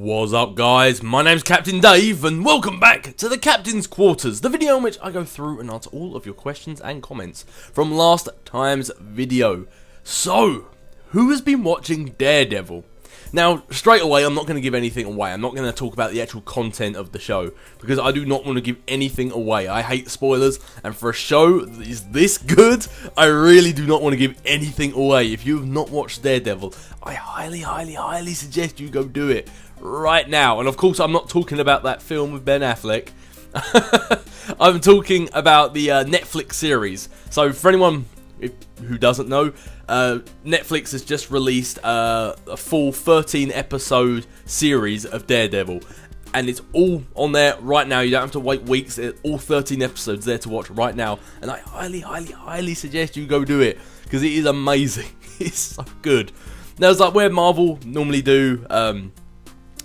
What's up, guys? My name's Captain Dave and welcome back to the Captain's Quarters, the video in which I go through and answer all of your questions and comments from last time's video. So, who has been watching Daredevil? Now, straight away, I'm not going to give anything away. I'm not going to talk about the actual content of the show, because I do not want to give anything away. I hate spoilers, and for a show that is this good, I really do not want to give anything away. If you have not watched Daredevil, I highly suggest you go do it right now. And of course, I'm not talking about that film with Ben Affleck. I'm talking about the Netflix series. So for anyone who doesn't know, Netflix has just released a full 13-episode series of Daredevil, and it's all on there right now. You don't have to wait weeks. All 13 episodes there to watch right now, and I highly suggest you go do it, because it is amazing. It's so good. Now, it's like where Marvel normally do,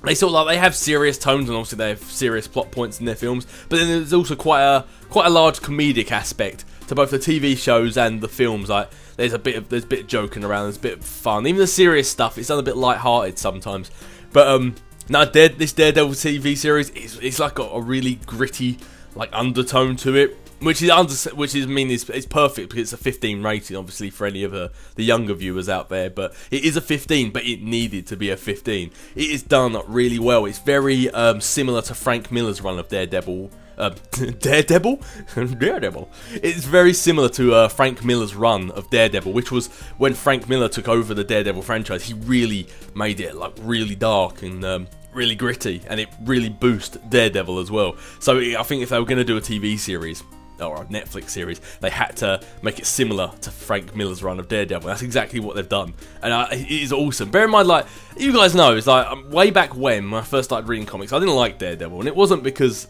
they sort of like, they have serious tones, and obviously they have serious plot points in their films, but then there's also quite a large comedic aspect to both the TV shows and the films. Like there's a bit of joking around, there's a bit of fun. Even the serious stuff, it's done a bit light-hearted sometimes. But now this Daredevil TV series, it's like got a really gritty like undertone to it, which is perfect because it's a 15 rating, obviously, for any of the younger viewers out there. But it is a 15, but it needed to be a 15. It is done really well. It's very similar to Frank Miller's run of Daredevil. Daredevil? Daredevil. It's very similar to Frank Miller's run of Daredevil, which was when Frank Miller took over the Daredevil franchise. He really made it like really dark and really gritty, and it really boosted Daredevil as well. So I think if they were going to do a TV series or a Netflix series, they had to make it similar to Frank Miller's run of Daredevil. That's exactly what they've done, and it is awesome. Bear in mind, like you guys know, it's like way back when I first started reading comics, I didn't like Daredevil, and it wasn't because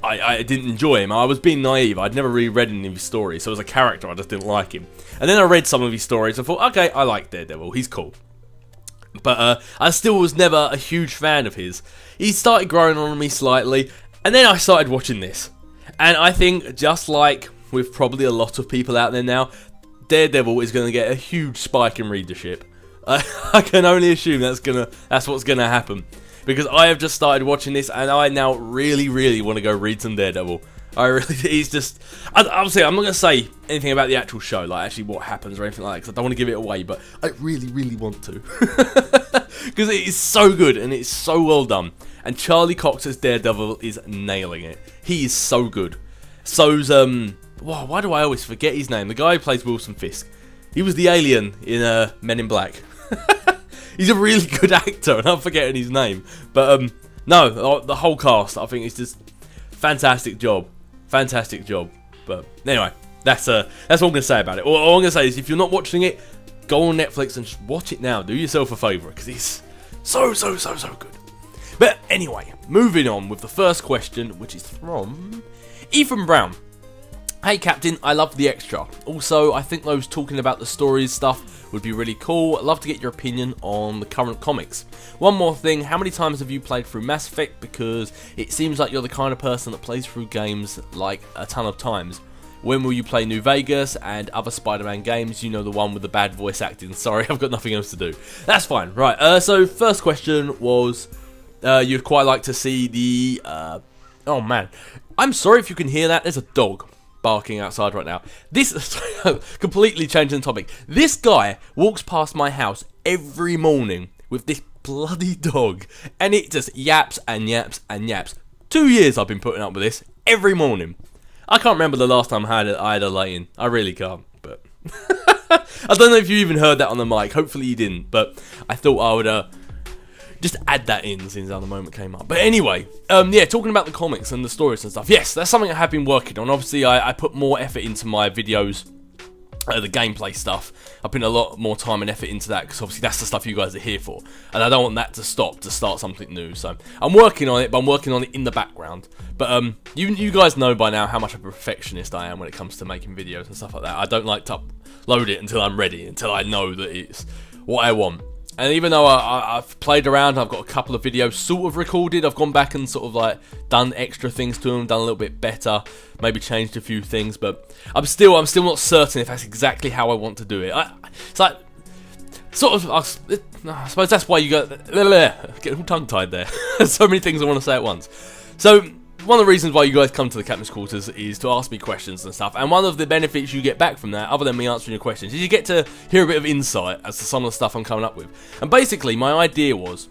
I didn't enjoy him. I was being naive. I'd never really read any of his stories, so as a character, I just didn't like him. And then I read some of his stories and thought, okay, I like Daredevil. He's cool. But I still was never a huge fan of his. He started growing on me slightly, and then I started watching this. And I think, just like with probably a lot of people out there now, Daredevil is going to get a huge spike in readership. I can only assume that's what's going to happen. Because I have just started watching this, and I now really want to go read some Daredevil. He's just, obviously I'm not going to say anything about the actual show, like actually what happens or anything like that, because I don't want to give it away, but I really want to. Because it is so good, and it's so well done. And Charlie Cox's Daredevil is nailing it. He is so good. So's, why do I always forget his name? The guy who plays Wilson Fisk. He was the alien in Men in Black. He's a really good actor, and I'm forgetting his name. But, no, the whole cast, I think, is just fantastic job. Fantastic job. But, anyway, that's what I'm going to say about it. All I'm going to say is, if you're not watching it, go on Netflix and just watch it now. Do yourself a favour, because it's so good. But, anyway, moving on with the first question, which is from Ethan Brown. Hey Captain, I love the extra. Also, I think those talking about the stories stuff would be really cool. I'd love to get your opinion on the current comics. One more thing, how many times have you played through Mass Effect? Because it seems like you're the kind of person that plays through games like a ton of times. When will you play New Vegas and other Spider-Man games? You know, the one with the bad voice acting. Sorry, I've got nothing else to do. That's fine. Right, so first question was, you'd quite like to see the... oh man, I'm sorry if you can hear that. There's a dog barking outside right now. This completely changing the topic. This guy walks past my house every morning with this bloody dog, and it just yaps and yaps and yaps. 2 years I've been putting up with this every morning. I can't remember the last time I had a lay-in. I really can't, but I don't know if you even heard that on the mic. Hopefully you didn't, but I thought I would just add that in since the moment came up. But anyway, yeah, talking about the comics and the stories and stuff. Yes, that's something I have been working on. Obviously, I put more effort into my videos, the gameplay stuff. I put a lot more time and effort into that, because obviously that's the stuff you guys are here for. And I don't want that to stop to start something new. So I'm working on it, but I'm working on it in the background. But you guys know by now how much of a perfectionist I am when it comes to making videos and stuff like that. I don't like to upload it until I'm ready, until I know that it's what I want. And even though I've played around, I've got a couple of videos sort of recorded, I've gone back and sort of like done extra things to them, done a little bit better, maybe changed a few things, but I'm still not certain if that's exactly how I want to do it. It's like sort of, I suppose that's why you got getting all tongue-tied there. So many things I want to say at once. So one of the reasons why you guys come to the Captain's Quarters is to ask me questions and stuff, and one of the benefits you get back from that, other than me answering your questions, is you get to hear a bit of insight as to some of the stuff I'm coming up with. And basically, my idea was,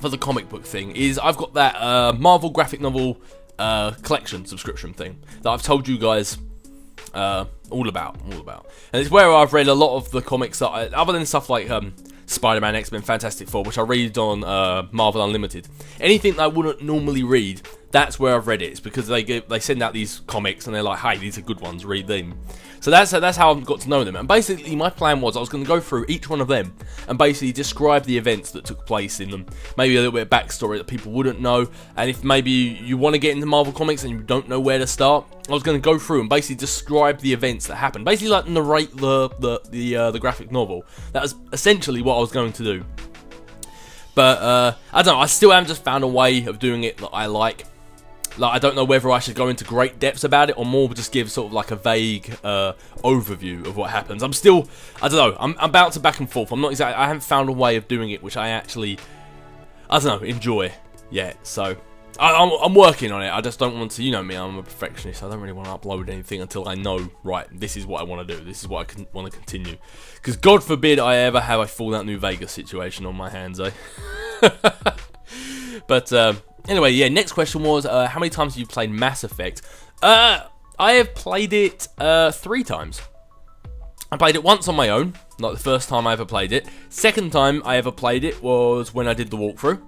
for the comic book thing, is I've got that Marvel graphic novel collection subscription thing that I've told you guys all about, and it's where I've read a lot of the comics that other than stuff like Spider-Man, X-Men, Fantastic Four, which I read on Marvel Unlimited. Anything that I wouldn't normally read, that's where I've read it. It's because they send out these comics and they're like, hey, these are good ones, read them. So that's how I've got to know them. And basically my plan was I was going to go through each one of them and basically describe the events that took place in them. Maybe a little bit of backstory that people wouldn't know. And if maybe you want to get into Marvel Comics and you don't know where to start, I was going to go through and basically describe the events that happened. Basically like narrate the graphic novel. That was essentially what I was going to do. But I don't know, I still haven't just found a way of doing it that I like. Like, I don't know whether I should go into great depths about it or more just give sort of like a vague overview of what happens. I'm still, I don't know, I'm bouncing back and forth. I'm not exactly, I haven't found a way of doing it which I actually, I don't know, enjoy yet. So, I'm working on it. I just don't want to, you know me, I'm a perfectionist. I don't really want to upload anything until I know, right, this is what I want to do. This is what I want to continue. Because God forbid I ever have a Fallout New Vegas situation on my hands, eh? But, anyway, yeah, next question was, how many times have you played Mass Effect? I have played it 3 times. I played it once on my own, like the first time I ever played it. Second time I ever played it was when I did the walkthrough.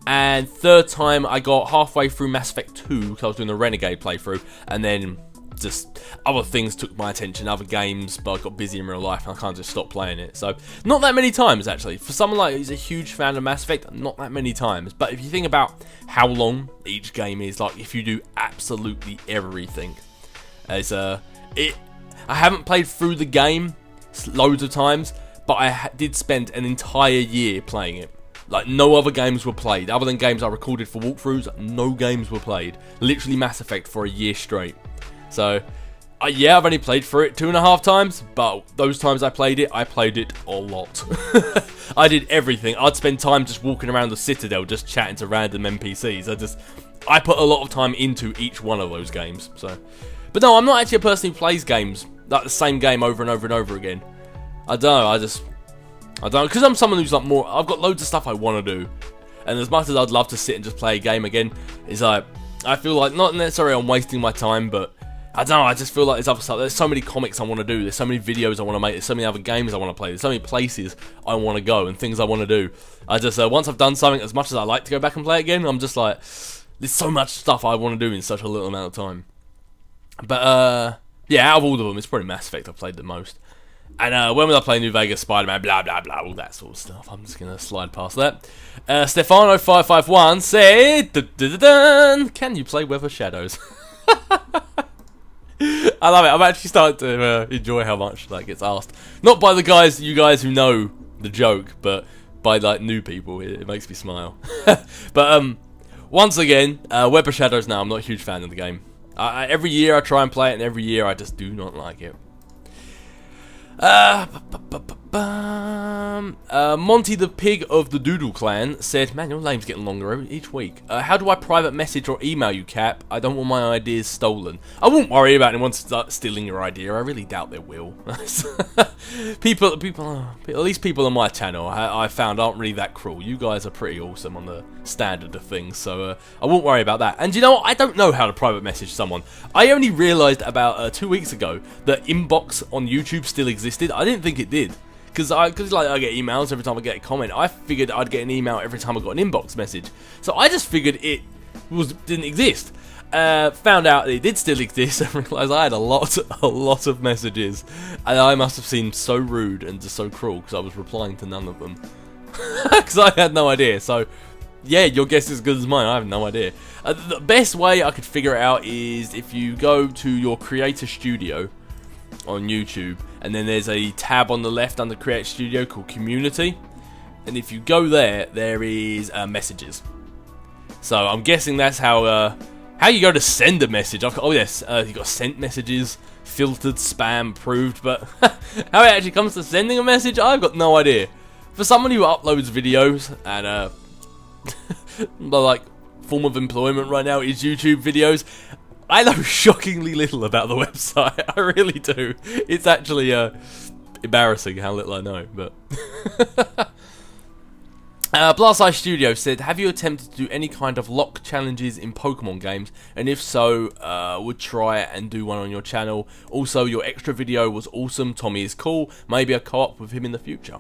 And third time I got halfway through Mass Effect 2, because I was doing the Renegade playthrough, and then just other things took my attention, other games, but I got busy in real life and I can't just stop playing it. So, not that many times actually. For someone like who's a huge fan of Mass Effect, not that many times. But if you think about how long each game is, like if you do absolutely everything, I haven't played through the game loads of times, but I did spend an entire year playing it. Like, no other games were played. Other than games I recorded for walkthroughs, no games were played. Literally Mass Effect for a year straight. So, yeah, I've only played through it 2.5 times, but those times I played it a lot. I did everything. I'd spend time just walking around the Citadel, just chatting to random NPCs. I put a lot of time into each one of those games. So, but no, I'm not actually a person who plays games, like the same game over and over and over again. I don't know, because I'm someone who's like more, I've got loads of stuff I want to do. And as much as I'd love to sit and just play a game again, it's like, I feel like, not necessarily I'm wasting my time, but I don't know, I just feel like there's other stuff. There's so many comics I want to do, there's so many videos I want to make, there's so many other games I want to play, there's so many places I want to go and things I want to do. I just, once I've done something, as much as I like to go back and play again, I'm just like, there's so much stuff I want to do in such a little amount of time. But, yeah, out of all of them, it's probably Mass Effect I've played the most. And when was I playing New Vegas, Spider-Man, blah, blah, blah, all that sort of stuff. I'm just going to slide past that. Stefano551 said, dun, dun, dun, dun, can you play Weather Shadows? I love it. I'm actually starting to enjoy how much that gets asked. Not by you guys who know the joke, but by like new people. It makes me smile. But once again, Weather Shadows now, I'm not a huge fan of the game. Every year I try and play it, and every year I just do not like it. Monty the Pig of the Doodle Clan said, man, your name's getting longer each week. How do I private message or email you, Cap? I don't want my ideas stolen. I won't worry about anyone stealing your idea. I really doubt they will. People, at least people on my channel, I found aren't really that cruel. You guys are pretty awesome on the standard of things, so I won't worry about that. And you know what? I don't know how to private message someone. I only realised about 2 weeks ago that inbox on YouTube still existed. I didn't think it did. Because I get emails every time I get a comment. I figured I'd get an email every time I got an inbox message. So I just figured it didn't exist. Found out it did still exist and realised I had a lot of messages. And I must have seemed so rude and just so cruel because I was replying to none of them. Because I had no idea. So, yeah, your guess is as good as mine. I have no idea. The best way I could figure it out is if you go to your Creator Studio on YouTube, and then there's a tab on the left under Creator Studio called Community, and if you go there, there is messages. So I'm guessing that's how you go to send a message. Oh yes, you got sent messages, filtered, spam, approved, but how it actually comes to sending a message, I've got no idea. For someone who uploads videos and the like form of employment right now is YouTube videos, I know shockingly little about the website. I really do. It's actually embarrassing how little I know, but Blast Eye Studio said, have you attempted to do any kind of lock challenges in Pokemon games? And if so, would try and do one on your channel. Also, your extra video was awesome. Tommy is cool. Maybe a co-op with him in the future.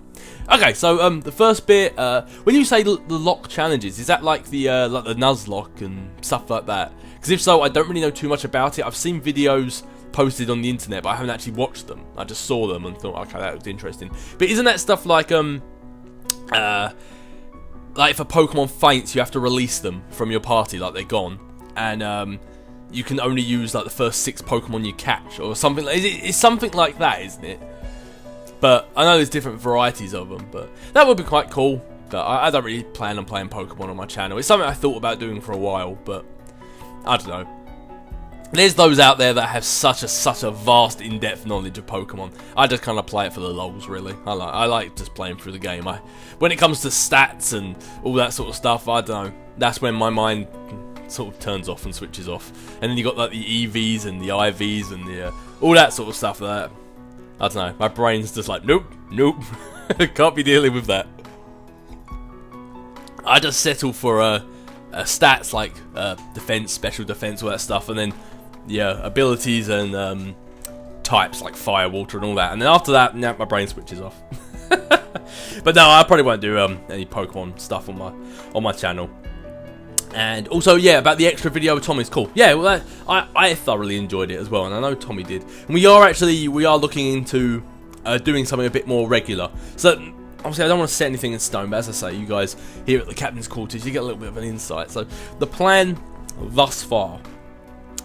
Okay, so the first bit, when you say the lock challenges, is that like the Nuzlocke and stuff like that? Because if so, I don't really know too much about it. I've seen videos posted on the internet, but I haven't actually watched them. I just saw them and thought, okay, that looked interesting. But isn't that stuff like if a Pokemon faints, you have to release them from your party, like they're gone, and you can only use like the first 6 Pokemon you catch, or something. It's something like that, isn't it? But I know there's different varieties of them, but that would be quite cool. But I don't really plan on playing Pokemon on my channel. It's something I thought about doing for a while, but I don't know. There's those out there that have such a vast, in-depth knowledge of Pokemon. I just kind of play it for the lols, really. I like just playing through the game. When it comes to stats and all that sort of stuff, I don't know. That's when my mind sort of turns off and switches off. And then you got like the EVs and the IVs and the all that sort of stuff. That I don't know. My brain's just like, nope. Can't be dealing with that. I just settle for stats like defense, special defense, all that stuff, and then abilities and types like fire, water, and all that. And then after that, my brain switches off. But no, I probably won't do any Pokemon stuff on my channel. And also, about the extra video with Tommy's cool. Yeah, well, I thoroughly enjoyed it as well, and I know Tommy did. And we are looking into doing something a bit more regular. So obviously, I don't want to set anything in stone, but as I say, you guys here at the Captain's Quarters, you get a little bit of an insight. So the plan thus far,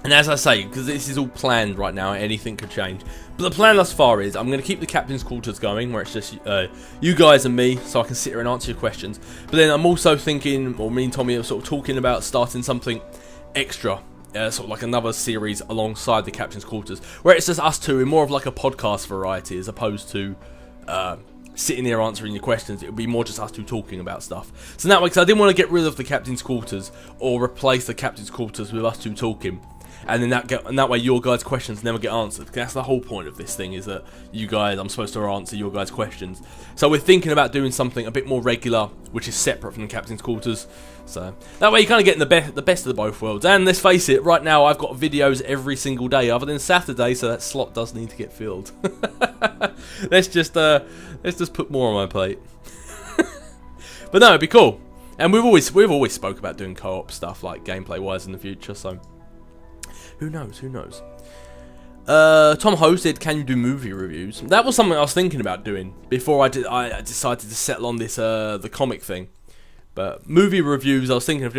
and as I say, because this is all planned right now, anything could change. But the plan thus far is I'm going to keep the Captain's Quarters going, where it's just you guys and me, so I can sit here and answer your questions. But then I'm also thinking, or me and Tommy are sort of talking about starting something extra, sort of like another series alongside the Captain's Quarters, where it's just us two in more of like a podcast variety, as opposed to sitting there answering your questions. It would be more just us two talking about stuff. So that way, because I didn't want to get rid of the Captain's Quarters or replace the Captain's Quarters with us two talking. And then that way your guys' questions never get answered. That's the whole point of this thing, is that I'm supposed to answer your guys' questions. So we're thinking about doing something a bit more regular, which is separate from the Captain's Quarters. So that way you're kind of getting the best of the both worlds. And let's face it, right now I've got videos every single day other than Saturday, so that slot does need to get filled. let's just put more on my plate. But no, it'd be cool. And we've always spoke about doing co-op stuff, like gameplay wise, in the future. So who knows? Tom Ho said, can you do movie reviews? That was something I was thinking about doing before I decided to settle on this the comic thing. But movie reviews, I was thinking of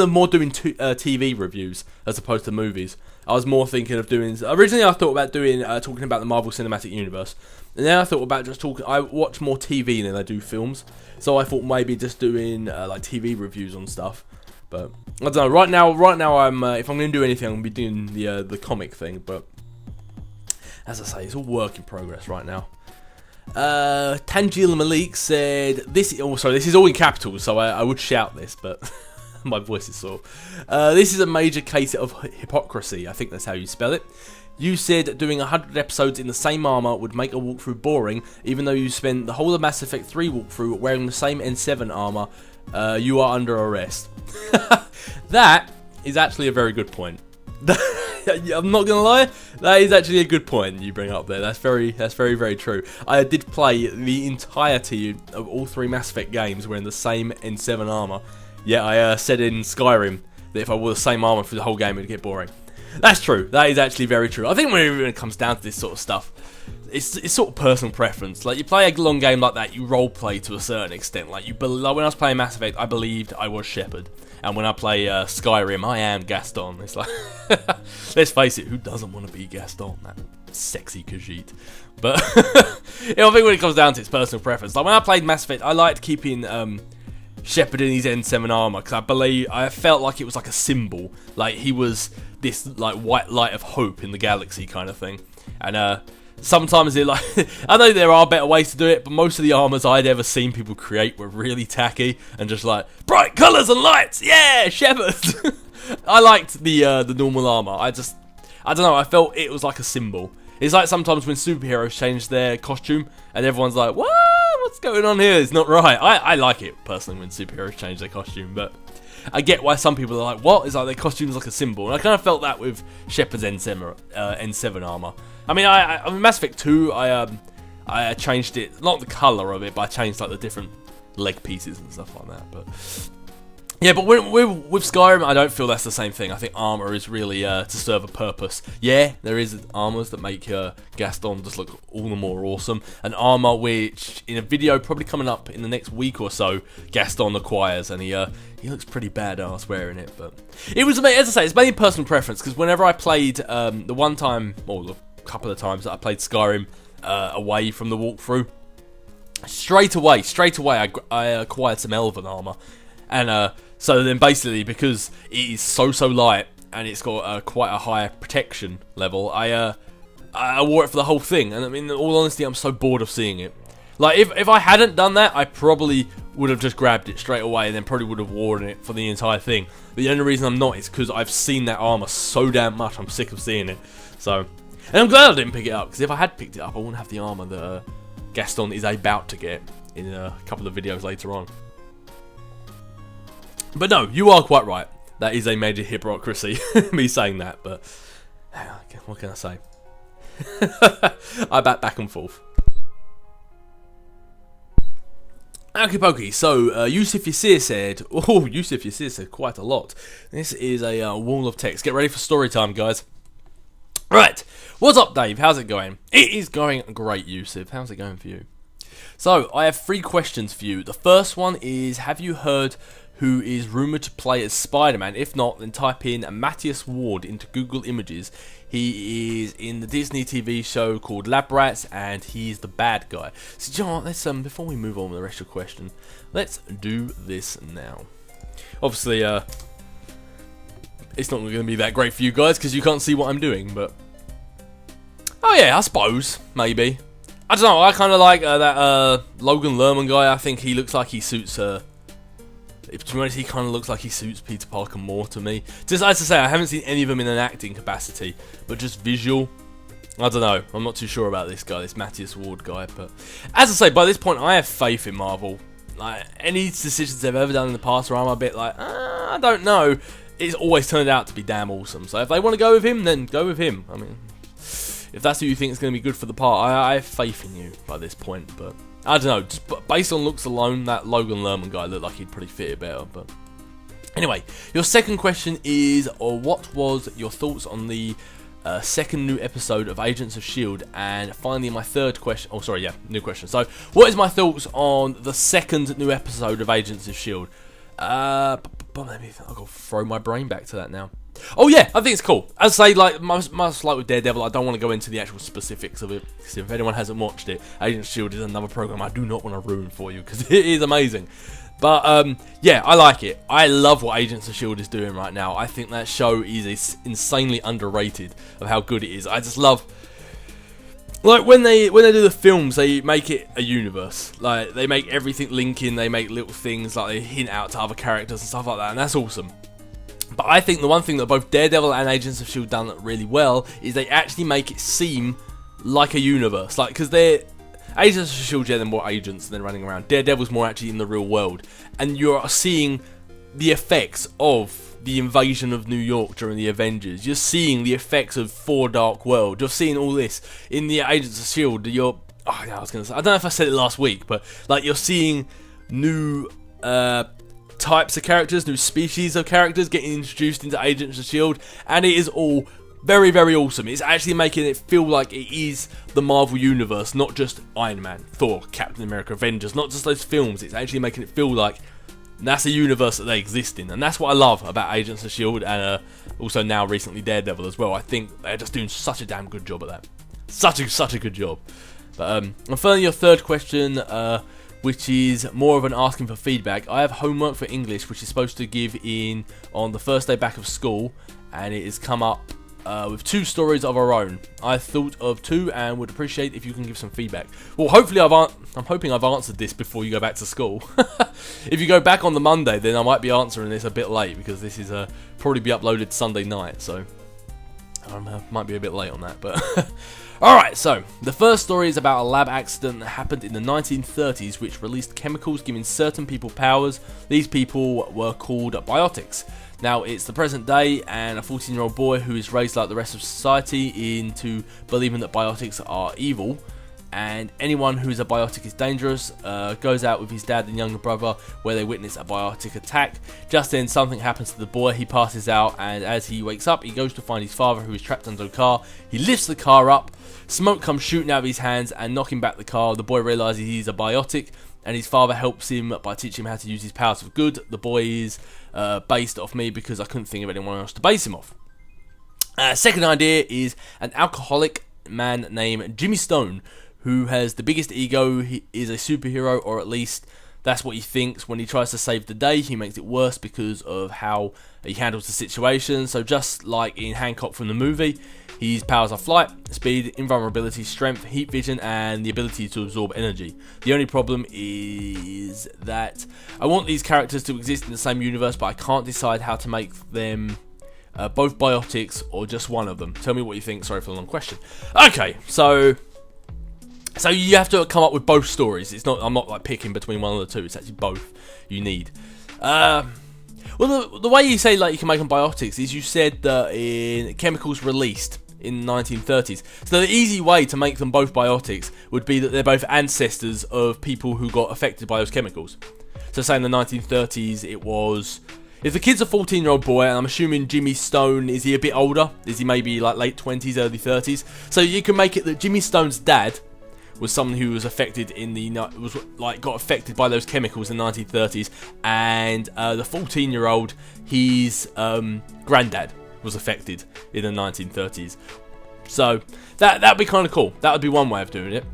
more doing TV reviews as opposed to movies. I was more thinking of doing. Originally, I thought about doing talking about the Marvel Cinematic Universe, and then I thought about just talking. I watch more TV than I do films, so I thought maybe just doing like TV reviews on stuff. But I don't know. Right now, I'm if I'm going to do anything, I'm going to be doing the comic thing. But as I say, it's all work in progress right now. Tanjil Malik said, this is all in capitals, so I would shout this, but my voice is sore. This is a major case of hypocrisy. I think that's how you spell it. You said doing 100 episodes in the same armor would make a walkthrough boring, even though you spent the whole of Mass Effect 3 walkthrough wearing the same N7 armor. You are under arrest. That is actually a very good point. I'm not gonna lie, that is actually a good point you bring up there. That's very, very true. I did play the entirety of all 3 Mass Effect games wearing the same N7 armor. Yeah, I said in Skyrim that if I wore the same armor for the whole game, it'd get boring. That's true. That is actually very true. I think when it comes down to this sort of stuff, it's sort of personal preference. Like, you play a long game like that, you roleplay to a certain extent. Like when I was playing Mass Effect, I believed I was Shepard. And when I play Skyrim, I am Gaston. It's like, let's face it, who doesn't want to be Gaston? That sexy Khajiit. But I think when it comes down to its personal preference, like when I played Mass Effect, I liked keeping Shepard in his N7 armor because I felt like it was like a symbol, like he was this like white light of hope in the galaxy kind of thing. And sometimes it like I know there are better ways to do it, but most of the armors I'd ever seen people create were really tacky and just like bright colours and lights. Yeah, Shepard. I liked the normal armor. I don't know. I felt it was like a symbol. It's like sometimes when superheroes change their costume and everyone's like, "What? What's going on here? It's not right." I like it personally when superheroes change their costume, but I get why some people are like, "What?" It's like their costume's like a symbol, and I kind of felt that with Shepard's N7 armor. I mean, I Mass Effect 2, I changed it, not the color of it, but I changed like the different leg pieces and stuff like that. But yeah, but with Skyrim, I don't feel that's the same thing. I think armor is really to serve a purpose. Yeah, there is armors that make Gaston just look all the more awesome. An armor which, in a video probably coming up in the next week or so, Gaston acquires, and he looks pretty badass wearing it. But it was, as I say, it's mainly personal preference, because whenever I played the one time, or the couple of times that I played Skyrim away from the walkthrough, straight away I acquired some Elven armor. And so then basically, because it is so light and it's got quite a high protection level, I wore it for the whole thing. And I mean, in all honesty, I'm so bored of seeing it. Like, if I hadn't done that, I probably would have just grabbed it straight away and then probably would have worn it for the entire thing. But the only reason I'm not is because I've seen that armor so damn much, I'm sick of seeing it. So, and I'm glad I didn't pick it up, because if I had picked it up, I wouldn't have the armor that Gaston is about to get in a couple of videos later on. But no, you are quite right. That is a major hypocrisy, me saying that, but what can I say? I back and forth. Okie pokey, so Yusuf Yassir said quite a lot. This is a wall of text. Get ready for story time, guys. Right, what's up, Dave? How's it going? It is going great, Yusuf. How's it going for you? So, I have 3 questions for you. The first one is, have you heard who is rumoured to play as Spider-Man? If not, then type in Matthias Ward into Google Images. He is in the Disney TV show called Lab Rats, and he's the bad guy. So, John, let's before we move on with the rest of the question, let's do this now. Obviously, it's not going to be that great for you guys because you can't see what I'm doing, but oh yeah, I suppose maybe. I don't know. I kind of like that Logan Lerman guy. I think he looks like he suits to be honest, he kind of looks like he suits Peter Parker more to me. Just as I say, I haven't seen any of them in an acting capacity, but just visual, I don't know. I'm not too sure about this guy, this Matthias Ward guy. But as I say, by this point, I have faith in Marvel. Like, any decisions they've ever done in the past where I'm a bit like, I don't know, it's always turned out to be damn awesome. So if they want to go with him, then go with him. I mean, if that's who you think is going to be good for the part, I have faith in you by this point. But I don't know, just based on looks alone, that Logan Lerman guy looked like he'd probably fit it better. But anyway, your second question is, what was your thoughts on the second new episode of Agents of S.H.I.E.L.D. And finally, my third question, new question. So, what is my thoughts on the second new episode of Agents of S.H.I.E.L.D.? I've got to throw my brain back to that now. Oh yeah, I think it's cool. As I say, like much like with Daredevil, I don't want to go into the actual specifics of it, because if anyone hasn't watched it, Agents of S.H.I.E.L.D. is another program I do not want to ruin for you, because it is amazing. But yeah, I like it. I love what Agents of S.H.I.E.L.D. is doing right now. I think that show is insanely underrated of how good it is. I just love, like, when they do the films, they make it a universe. Like, they make everything link in, they make little things, like they hint out to other characters and stuff like that, and that's awesome. But I think the one thing that both Daredevil and Agents of S.H.I.E.L.D. done really well is they actually make it seem like a universe. Like, because they're Agents of S.H.I.E.L.D., yeah, they're more agents than running around. Daredevil's more actually in the real world. And you're seeing the effects of the invasion of New York during the Avengers. You're seeing the effects of Thor Dark World. You're seeing all this in the Agents of S.H.I.E.L.D. I don't know if I said it last week, but like, you're seeing new types of characters, new species of characters getting introduced into Agents of S.H.I.E.L.D. And it is all very, very awesome. It's actually making it feel like it is the Marvel Universe, not just Iron Man, Thor, Captain America, Avengers, not just those films. It's actually making it feel like that's a universe that they exist in. And that's what I love about Agents of S.H.I.E.L.D. and also now recently Daredevil as well. I think they're just doing such a damn good job at that. Such a good job. But and finally, your third question, which is more of an asking for feedback. I have homework for English, which is supposed to give in on the first day back of school, and it has come up with 2 stories of our own. I thought of 2 and would appreciate if you can give some feedback. Well, hopefully I'm hoping I've answered this before you go back to school. If you go back on the Monday, then I might be answering this a bit late because this is probably be uploaded Sunday night, so I might be a bit late on that, but alright, so the first story is about a lab accident that happened in the 1930s which released chemicals giving certain people powers. These people were called biotics. Now, it's the present day, and a 14-year-old boy who is raised like the rest of society into believing that biotics are evil, and anyone who is a biotic is dangerous, goes out with his dad and younger brother where they witness a biotic attack. Just then, something happens to the boy, he passes out, and as he wakes up, he goes to find his father who is trapped under a car. He lifts the car up, smoke comes shooting out of his hands and knocking back the car. The boy realises he's a biotic, and his father helps him by teaching him how to use his powers for good. The boy is based off me because I couldn't think of anyone else to base him off. Second idea is an alcoholic man named Jimmy Stone, who has the biggest ego. He is a superhero, or at least that's what he thinks. When he tries to save the day, he makes it worse because of how he handles the situation. So just like in Hancock from the movie, his powers are flight, speed, invulnerability, strength, heat vision, and the ability to absorb energy. The only problem is that I want these characters to exist in the same universe, but I can't decide how to make them both biotics or just one of them. Tell me what you think. Sorry for the long question. Okay, so you have to come up with both stories. I'm not like picking between one of the two. It's actually both you need. Well, the way you say like you can make them biotics is you said that in chemicals released in the 1930s. So the easy way to make them both biotics would be that they're both ancestors of people who got affected by those chemicals. So say in the 1930s it was, if the kid's a 14-year-old boy, and I'm assuming Jimmy Stone, is he a bit older? Is he maybe like late 20s, early 30s? So you can make it that Jimmy Stone's dad was someone who was affected got affected by those chemicals in the 1930s, and the 14-year-old, his granddad was affected in the 1930s. So that'd be kind of cool. That would be one way of doing it.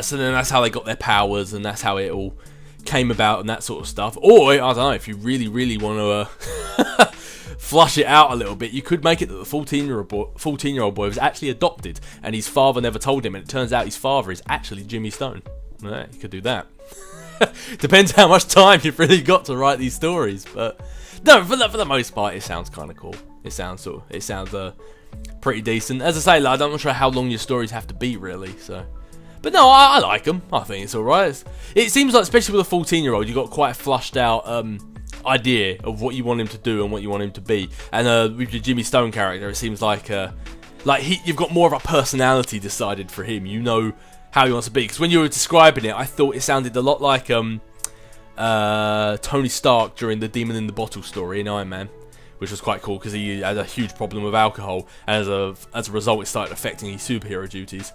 So then that's how they got their powers, and that's how it all came about, and that sort of stuff. Or I don't know, if you really want to flush it out a little bit, you could make it that the 14-year-old boy was actually adopted, and his father never told him, and it turns out his father is actually Jimmy Stone. Yeah, you could do that. Depends how much time you've really got to write these stories, but no, for the most part, it sounds kind of cool. It sounds pretty decent. As I say, like, I'm not sure how long your stories have to be, really. So, but no, I like them. I think it's all right. It seems like, especially with a 14-year-old, you got quite a flushed out idea of what you want him to do and what you want him to be. And with your Jimmy Stone character, it seems like you've got more of a personality decided for him. You know how he wants to be. Because when you were describing it, I thought it sounded a lot like Tony Stark during the Demon in the Bottle story in Iron Man, which was quite cool because he had a huge problem with alcohol, and as a result, it started affecting his superhero duties.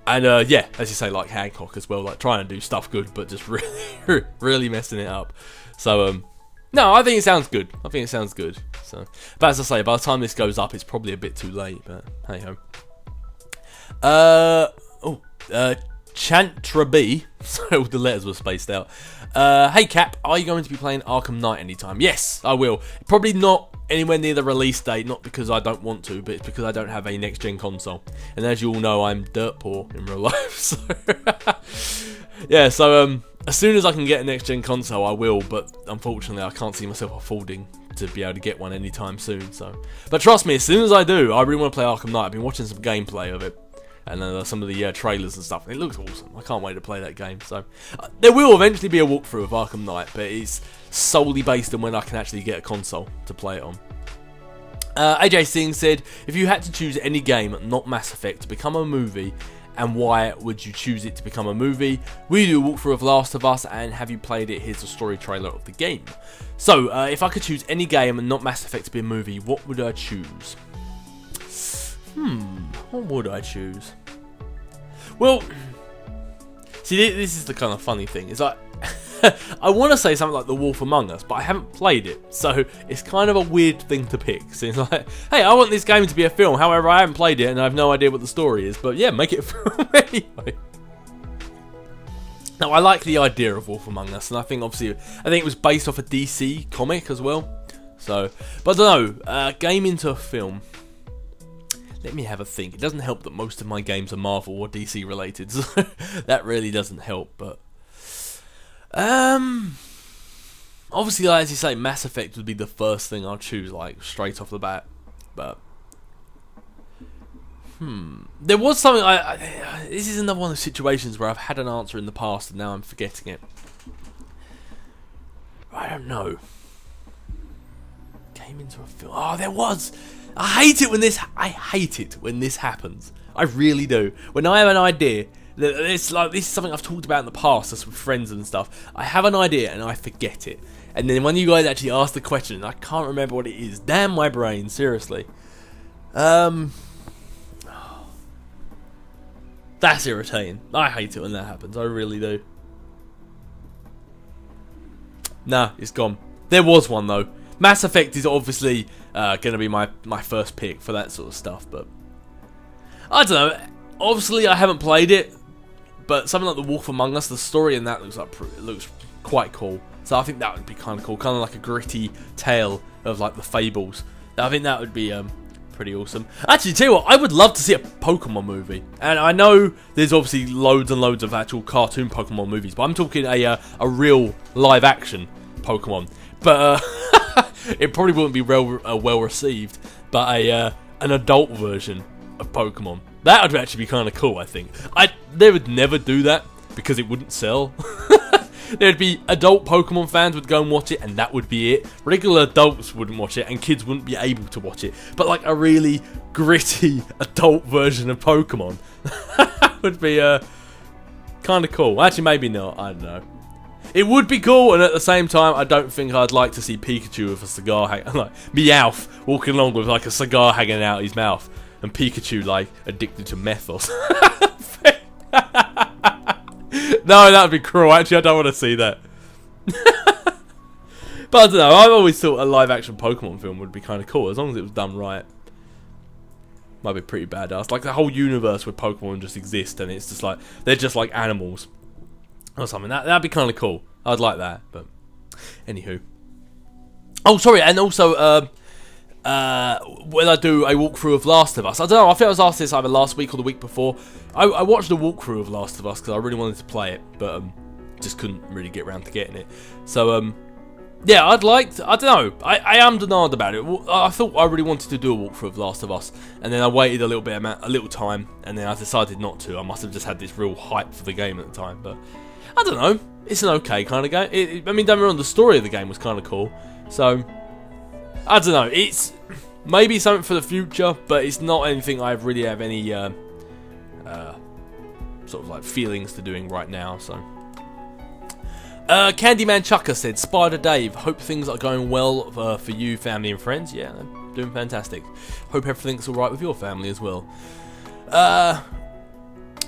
And yeah, as you say, like Hancock as well, like trying to do stuff good, but just really, really messing it up. So no, I think it sounds good. So, but as I say, by the time this goes up, it's probably a bit too late. But hey ho. Chantra B. Sorry, all the letters were spaced out. Hey Cap, are you going to be playing Arkham Knight anytime? Yes, I will. Probably not anywhere near the release date, not because I don't want to, but it's because I don't have a next-gen console. And as you all know, I'm dirt poor in real life. So yeah, so as soon as I can get a next-gen console, I will. But unfortunately, I can't see myself affording to be able to get one anytime soon. So, but trust me, as soon as I do, I really want to play Arkham Knight. I've been watching some gameplay of it, and some of the trailers and stuff. It looks awesome. I can't wait to play that game. So there will eventually be a walkthrough of Arkham Knight, but it's solely based on when I can actually get a console to play it on. AJ Singh said, if you had to choose any game, not Mass Effect, to become a movie, and why would you choose it to become a movie? We do a walkthrough of Last of Us, and have you played it? Here's the story trailer of the game. So, if I could choose any game and not Mass Effect to be a movie, what would I choose? What would I choose? Well, see, this is the kind of funny thing. It's like, I want to say something like The Wolf Among Us, but I haven't played it, so it's kind of a weird thing to pick. So it's like, hey, I want this game to be a film, however, I haven't played it and I have no idea what the story is, but yeah, make it a film anyway. Now, I like the idea of Wolf Among Us, and I think it was based off a DC comic as well. So, but I don't know, game into a film. Let me have a think. It doesn't help that most of my games are Marvel or DC related, so that really doesn't help. But obviously, like, as you say, Mass Effect would be the first thing I'll choose, like, straight off the bat. But there was something. This is another one of the situations where I've had an answer in the past and now I'm forgetting it. I don't know. Came into a film. Oh, there was. I hate it when this happens. I really do. When I have an idea, it's like, this is something I've talked about in the past, just with friends and stuff. I have an idea and I forget it, and then when you guys actually ask the question, I can't remember what it is. Damn my brain, seriously. That's irritating. I hate it when that happens. I really do. Nah, it's gone. There was one though. Mass Effect is obviously going to be my first pick for that sort of stuff, but I don't know. Obviously, I haven't played it, but something like The Wolf Among Us, the story in that looks quite cool. So I think that would be kind of cool, kind of like a gritty tale of like the Fables. I think that would be pretty awesome. Actually, tell you what, I would love to see a Pokemon movie, and I know there's obviously loads and loads of actual cartoon Pokemon movies, but I'm talking a real live action Pokemon. But it probably wouldn't be well received, but an adult version of Pokemon. That would actually be kind of cool, I think. They would never do that because it wouldn't sell. There'd be adult Pokemon fans would go and watch it, and that would be it. Regular adults wouldn't watch it, and kids wouldn't be able to watch it. But like a really gritty adult version of Pokemon would be kind of cool. Actually, maybe not. I don't know. It would be cool, and at the same time, I don't think I'd like to see Pikachu with a cigar like Meowth walking along with like a cigar hanging out his mouth, and Pikachu like addicted to meth or something. No, that would be cruel. Actually, I don't want to see that. But I don't know. I've always thought a live-action Pokemon film would be kind of cool, as long as it was done right. Might be pretty badass. Like the whole universe where Pokemon just exist, and it's just like they're just like animals or something. That'd be kind of cool. I'd like that. But anywho. Oh, sorry, and also when I do a walkthrough of Last of Us, I don't know, I think I was asked this either last week or the week before. I watched a walkthrough of Last of Us because I really wanted to play it, but just couldn't really get around to getting it. So yeah, I'd like to, I don't know, I am denied about it. I thought I really wanted to do a walkthrough of Last of Us, and then I waited a little time, and then I decided not to. I must have just had this real hype for the game at the time, but I don't know. It's an okay kind of game. I mean, don't get me wrong, the story of the game was kind of cool. So I don't know. It's maybe something for the future, but it's not anything I really have any sort of like feelings to doing right now. So Candyman Chucker said, Spider Dave, hope things are going well for you, family and friends. Yeah, they're doing fantastic. Hope everything's alright with your family as well.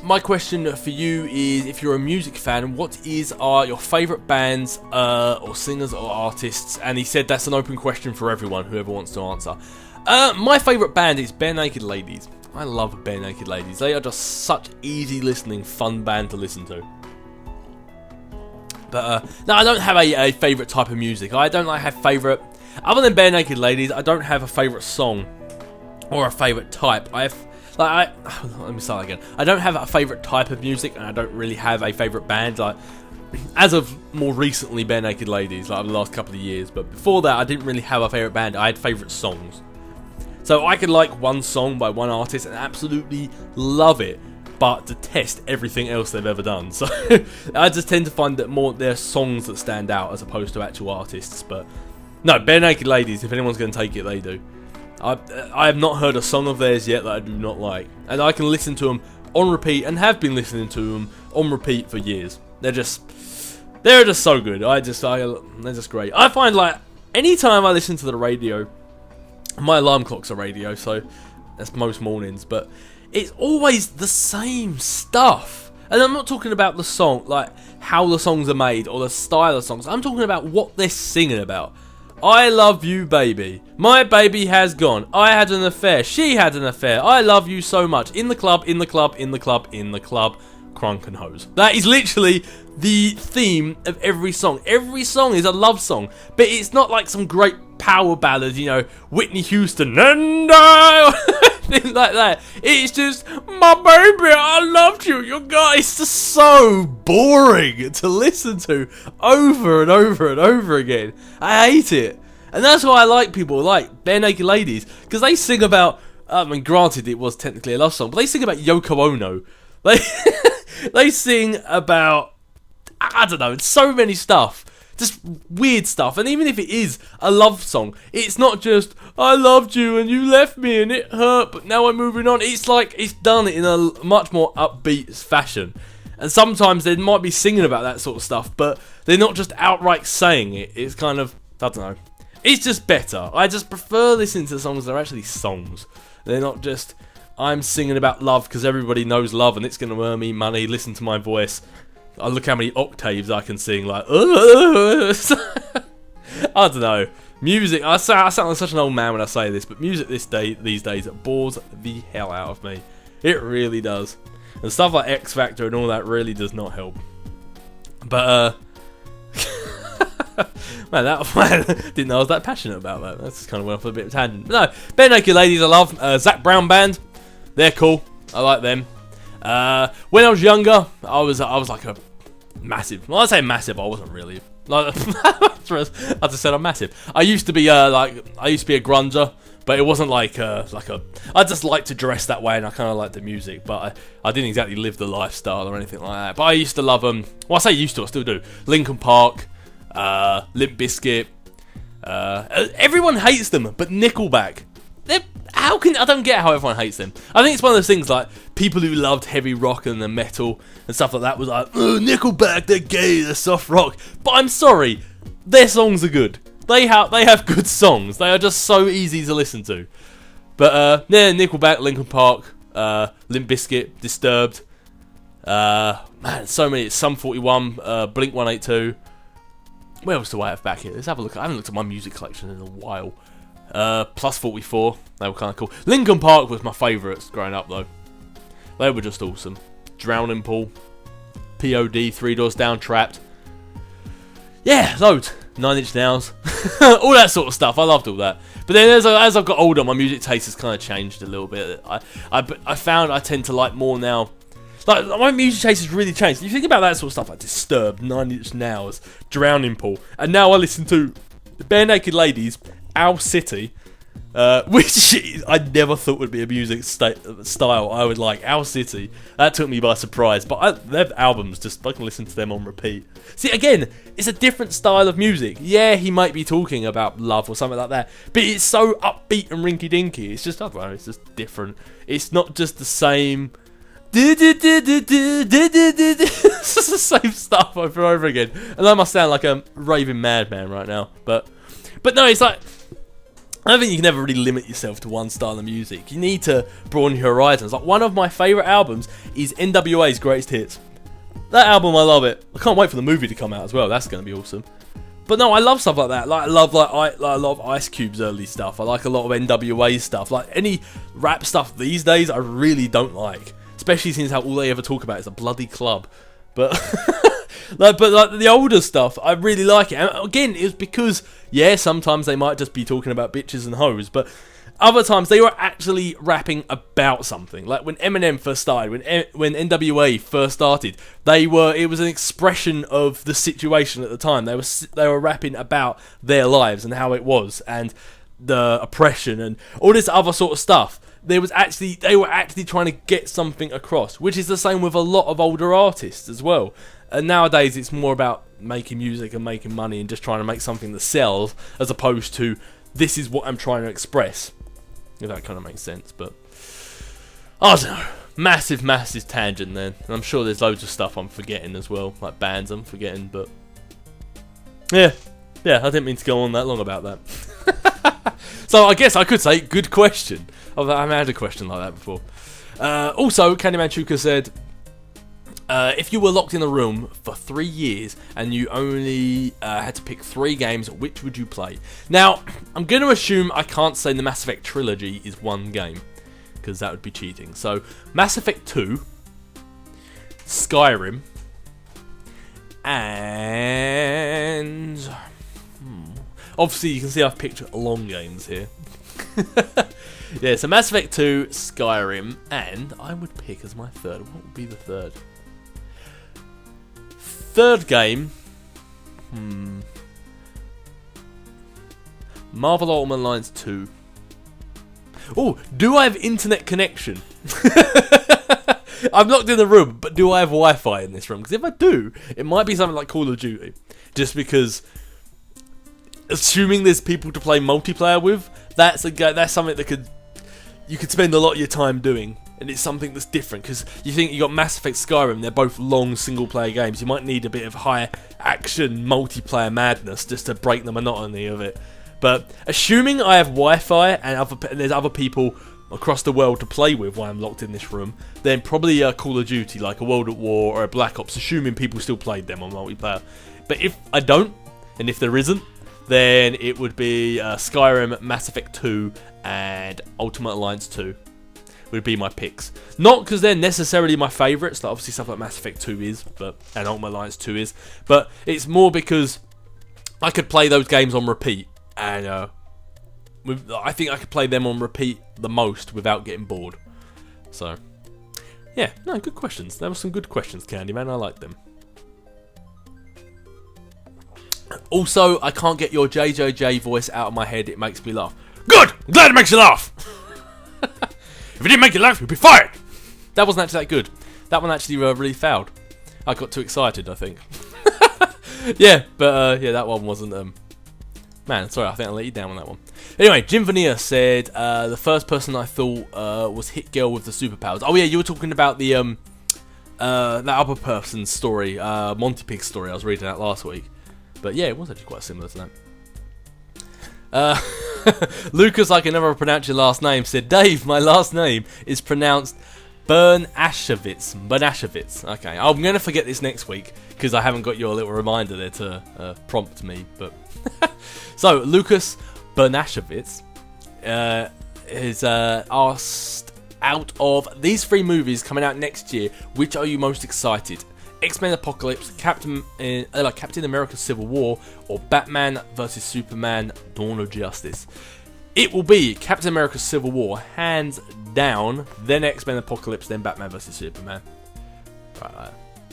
My question for you is, if you're a music fan, what are your favourite bands or singers or artists? And he said that's an open question for everyone, whoever wants to answer. My favourite band is Bare Naked Ladies. I love Bare Naked Ladies. They are just such easy listening, fun band to listen to. But no, I don't have a favourite type of music. I don't like have favourite, other than Bare Naked Ladies, I don't have a favourite song or a favourite type. Let me start again. I don't have a favourite type of music, and I don't really have a favourite band. Like, as of more recently, Bare Naked Ladies, like over the last couple of years. But before that, I didn't really have a favourite band. I had favourite songs. So I could like one song by one artist and absolutely love it, but detest everything else they've ever done. So I just tend to find that more they're songs that stand out as opposed to actual artists. But no, Bare Naked Ladies, if anyone's going to take it, they do. I have not heard a song of theirs yet that I do not like, and I can listen to them on repeat, and have been listening to them on repeat for years. They're just so good. They're just great. I find like anytime I listen to the radio, my alarm clock's a radio, so that's most mornings, but it's always the same stuff. And I'm not talking about the song, like how the songs are made or the style of songs. I'm talking about what they're singing about. I love you, baby. My baby has gone. I had an affair. She had an affair. I love you so much. In the club, in the club, in the club, in the club. Crunk and hose. That is literally the theme of every song. Every song is a love song, but it's not like some great power ballad, you know, Whitney Houston. And anything like that. It's just, my baby, I loved you. Your guy. It's just so boring to listen to over and over and over again. I hate it. And that's why I like people like Bare Naked Ladies, because they sing about, I mean, granted it was technically a love song, but they sing about Yoko Ono. They sing about, I don't know, so many stuff. Just weird stuff. And even if it is a love song, it's not just, I loved you and you left me and it hurt, but now I'm moving on. It's like, it's done in a much more upbeat fashion. And sometimes they might be singing about that sort of stuff, but they're not just outright saying it. It's kind of, I don't know. It's just better. I just prefer listening to songs that are actually songs. They're not just, I'm singing about love because everybody knows love and it's going to earn me money. Listen to my voice. I look how many octaves I can sing. Like, I don't know. Music. I sound like such an old man when I say this, but music these days bores the hell out of me. It really does. And stuff like X Factor and all that really does not help. But man, didn't know I was that passionate about that. That's kind of went off a bit of a tangent. But no, Bare Naked Ladies I love. Zac Brown Band, they're cool. I like them. When I was younger, I was like a massive. Well, I say massive, I wasn't really. Like, I just said I'm massive. I used to be a grunger, but it wasn't like a. I just like to dress that way, and I kind of like the music, but I didn't exactly live the lifestyle or anything like that. But I used to love them. Well, I say used to, I still do. Linkin Park. Limp Bizkit. Everyone hates them, but Nickelback. I don't get how everyone hates them. I think it's one of those things like people who loved heavy rock and the metal and stuff like that was like, oh, Nickelback, they're gay, they're soft rock. But I'm sorry, their songs are good. They have good songs. They are just so easy to listen to. But yeah, Nickelback, Linkin Park, Limp Bizkit, Disturbed. Man, so many. Sum 41, Blink 182. Where else do I have back here? Let's have a look. I haven't looked at my music collection in a while. Plus 44. They were kind of cool. Linkin Park was my favourites growing up, though. They were just awesome. Drowning Pool. POD, Three Doors Down, Trapped. Yeah, loads. 9 Inch Nails. All that sort of stuff. I loved all that. But then as I've got older, my music taste has kind of changed a little bit. I found I tend to like more now. Like, my music taste has really changed. You think about that sort of stuff, like Disturbed, 9 Inch Nails, Drowning Pool, and now I listen to Bare Naked Ladies, Owl City, which I never thought would be a music style I would like. Owl City, that took me by surprise, but their albums, just I can listen to them on repeat. See, again, it's a different style of music. Yeah, he might be talking about love or something like that, but it's so upbeat and rinky-dinky. It's just, I don't know, it's just different. It's not just the same. It's just the same stuff over and over again, and I must sound like a raving madman right now. But no, it's like, I don't think you can ever really limit yourself to one style of music. You need to broaden your horizons. Like, one of my favourite albums is NWA's Greatest Hits. That album, I love it. I can't wait for the movie to come out as well. That's going to be awesome. But no, I love stuff like that. Like, I love a lot of Ice Cube's early stuff. I like a lot of NWA stuff. Like, any rap stuff these days, I really don't like. Especially since how all they ever talk about is a bloody club. But like the older stuff, I really like it. And again, it was because, yeah, sometimes they might just be talking about bitches and hoes, but other times they were actually rapping about something. Like when Eminem first started, when NWA first started, it was an expression of the situation at the time. They were rapping about their lives and how it was, and the oppression and all this other sort of stuff. They were actually trying to get something across, which is the same with a lot of older artists as well. And nowadays it's more about making music and making money and just trying to make something that sells, as opposed to, this is what I'm trying to express. If that kind of makes sense. But I don't know, massive tangent then. And I'm sure there's loads of stuff I'm forgetting as well, like bands I'm forgetting, but yeah, I didn't mean to go on that long about that. So I guess I could say, good question. I haven't had a question like that before. Also, Candyman Chuka said, if you were locked in a room for 3 years and you only had to pick 3 games, which would you play? Now, I'm going to assume I can't say the Mass Effect trilogy is one game, because that would be cheating. So, Mass Effect 2, Skyrim, and obviously you can see I've picked long games here. Yeah, so Mass Effect 2, Skyrim, and I would pick as my third. What would be the third? Third game. Marvel Ultimate Alliance 2. Oh, do I have internet connection? I'm locked in the room, but do I have Wi-Fi in this room? Because if I do, it might be something like Call of Duty. Just because, assuming there's people to play multiplayer with, that's something that you could spend a lot of your time doing. And it's something that's different, because you think you got Mass Effect, Skyrim, they're both long single-player games. You might need a bit of high-action multiplayer madness just to break the monotony of it. But assuming I have Wi-Fi and there's other people across the world to play with while I'm locked in this room, then probably a Call of Duty, like a World at War or a Black Ops, assuming people still played them on multiplayer. But if I don't, and if there isn't, then it would be Skyrim, Mass Effect 2, and Ultimate Alliance 2 would be my picks. Not because they're necessarily my favourites, like obviously stuff like Mass Effect 2 is, and Ultimate Alliance 2 is, but it's more because I could play those games on repeat, and I think I could play them on repeat the most without getting bored. So, yeah, no, good questions. There were some good questions, Candyman. I like them. Also, I can't get your JJJ voice out of my head. It makes me laugh. Good! I'm glad it makes you laugh! If it didn't make you laugh, you'd be fired! That wasn't actually that good. That one actually really failed. I got too excited, I think. Yeah, but yeah, that one wasn't... Man, sorry, I think I let you down on that one. Anyway, Jim Veneer said, the first person I thought was Hit Girl with the superpowers. Oh yeah, you were talking about the that other person's story, Monty Pig's story. I was reading that last week. But yeah, it was actually quite similar to that. Lucas, I can never pronounce your last name, said, Dave, my last name is pronounced Bernashevitz. Okay, I'm going to forget this next week because I haven't got your little reminder there to prompt me. But so, Lucas Bernashevitz is asked, out of these 3 movies coming out next year, which are you most excited? X-Men Apocalypse, Captain America Civil War, or Batman vs Superman Dawn of Justice? It will be Captain America Civil War, hands down, then X-Men Apocalypse, then Batman vs Superman. Right,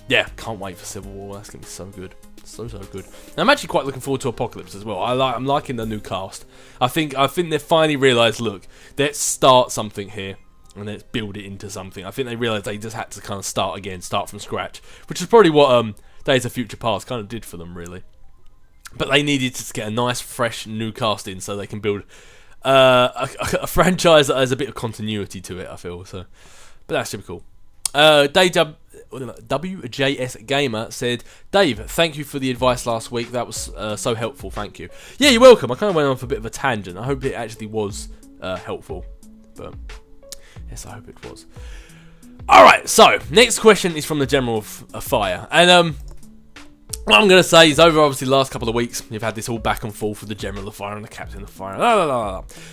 yeah, can't wait for Civil War. That's going to be so good. So good. And I'm actually quite looking forward to Apocalypse as well. I'm liking the new cast. I think they finally realised, look, let's start something here. And let's build it into something. I think they realised they just had to kind of start again, start from scratch. Which is probably what Days of Future Past kind of did for them, really. But they needed to get a nice, fresh, new cast in so they can build a franchise that has a bit of continuity to it, I feel. So, but that should be cool. WJS Gamer said, Dave, thank you for the advice last week. That was so helpful, thank you. Yeah, you're welcome. I kind of went on for a bit of a tangent. I hope it actually was helpful. But... yes, I hope it was. Alright, so, next question is from the General of Fire. And, what I'm going to say is, over obviously the last couple of weeks, you've had this all back and forth with the General of Fire and the Captain of Fire.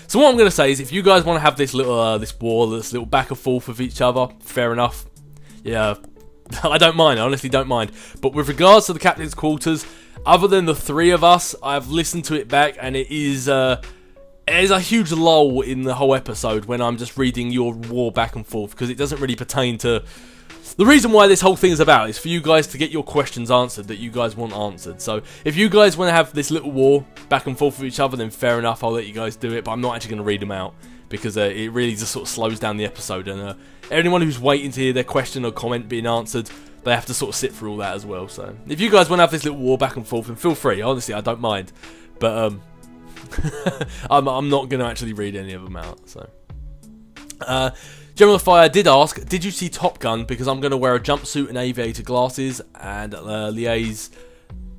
So what I'm going to say is, if you guys want to have this little, this war, this little back and forth with each other, fair enough. Yeah, I don't mind, I honestly don't mind. But with regards to the Captain's Quarters, other than the 3 of us, I've listened to it back, and it is... there's a huge lull in the whole episode when I'm just reading your war back and forth, because it doesn't really pertain to... the reason why this whole thing is about is for you guys to get your questions answered that you guys want answered. So if you guys want to have this little war back and forth with each other, then fair enough, I'll let you guys do it, but I'm not actually going to read them out, because it really just sort of slows down the episode, and anyone who's waiting to hear their question or comment being answered, they have to sort of sit through all that as well. So if you guys want to have this little war back and forth, then feel free, honestly, I don't mind. But I'm not going to actually read any of them out. So, General of Fire did ask, did you see Top Gun? Because I'm going to wear a jumpsuit and aviator glasses and liaise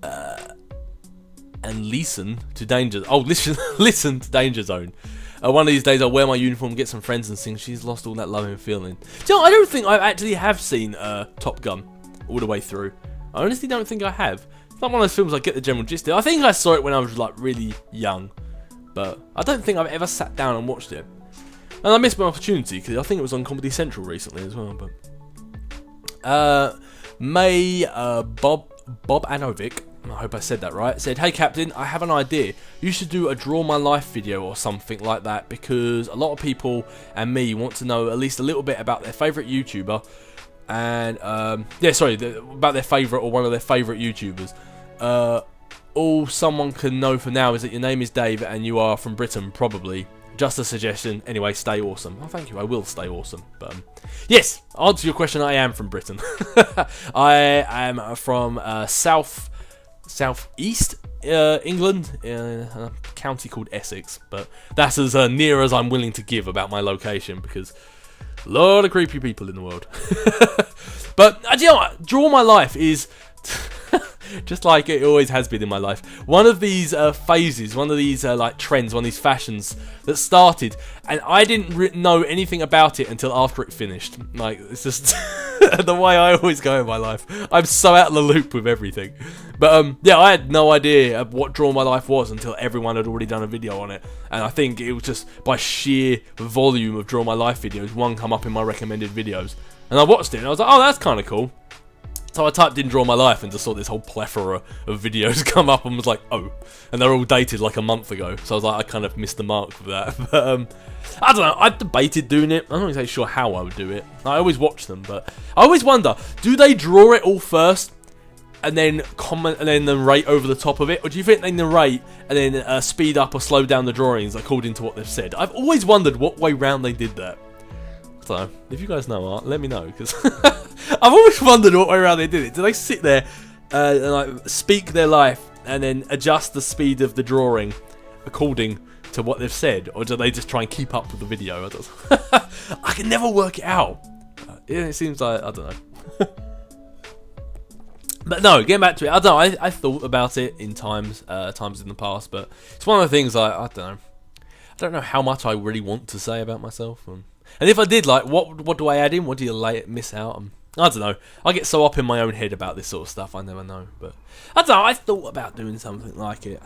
and listen to Danger. Oh, listen to Danger Zone. One of these days I'll wear my uniform, get some friends, and sing She's Lost All That Loving Feeling. Do you know, I don't think I actually have seen Top Gun all the way through. I honestly don't think I have. It's not one of those films I get the general gist of. I think I saw it when I was like really young, but I don't think I've ever sat down and watched it. And I missed my opportunity because I think it was on Comedy Central recently as well. But Bob Anovic I hope I said that right, said, "Hey Captain, I have an idea. You should do a Draw My Life video or something like that, because a lot of people and me want to know at least a little bit about their favourite YouTuber, and about their favourite or one of their favourite YouTubers. All someone can know for now is that your name is Dave and you are from Britain, probably. Just a suggestion. Anyway, stay awesome." Oh, thank you. I will stay awesome. But yes, answer your question. I am from Britain. I am from southeast England, a county called Essex. But that's as near as I'm willing to give about my location, because a lot of creepy people in the world. But you know what? Draw My Life is just like it always has been in my life. One of these phases, one of these like trends, one of these fashions that started, and I didn't know anything about it until after it finished. Like, it's just the way I always go in my life. I'm so out of the loop with everything. But yeah, I had no idea what Draw My Life was until everyone had already done a video on it. And I think it was just by sheer volume of Draw My Life videos, one come up in my recommended videos. And I watched it and I was like, oh, that's kind of cool. So I typed in Draw My Life and just saw this whole plethora of videos come up and was like, oh. And they're all dated like a month ago. So I was like, I kind of missed the mark for that. But I don't know, I debated doing it. I'm not exactly sure how I would do it. I always watch them, but I always wonder, do they draw it all first and then comment and then narrate over the top of it? Or do you think they narrate and then speed up or slow down the drawings according to what they've said? I've always wondered what way round they did that. So, if you guys know art, let me know, because I've always wondered what way around they did it. Do they sit there and like speak their life and then adjust the speed of the drawing according to what they've said, or do they just try and keep up with the video? I can never work it out. It seems like, I don't know. But no, getting back to it, I don't know. I thought about it in times in the past, but it's one of the things I don't know. I don't know how much I really want to say about myself. And if I did, like, what do I add in? What do you miss out? I don't know. I get so up in my own head about this sort of stuff, I never know. But I don't know. I thought about doing something like it.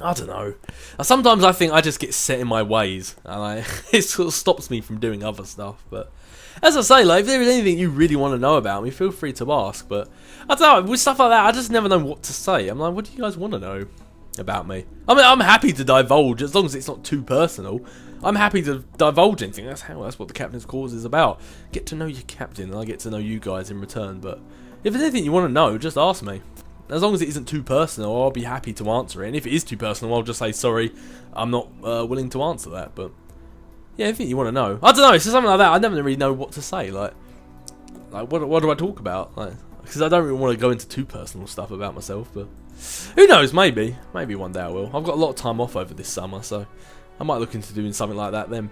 I don't know. Sometimes I think I just get set in my ways, and it sort of stops me from doing other stuff. But as I say, like, if there is anything you really want to know about me, feel free to ask. But I don't know. With stuff like that, I just never know what to say. I'm like, what do you guys want to know about me? I mean, I'm happy to divulge as long as it's not too personal. I'm happy to divulge anything. That's what the Captain's Cause is about. Get to know your captain, and I get to know you guys in return. But if there's anything you want to know, just ask me. As long as it isn't too personal, I'll be happy to answer it. And if it is too personal, I'll just say sorry, I'm not willing to answer that. But yeah, anything you want to know, I don't know. It's just something like that. I never really know what to say. Like what do I talk about? Because I don't really want to go into too personal stuff about myself. But who knows? Maybe one day I will. I've got a lot of time off over this summer, so I might look into doing something like that then.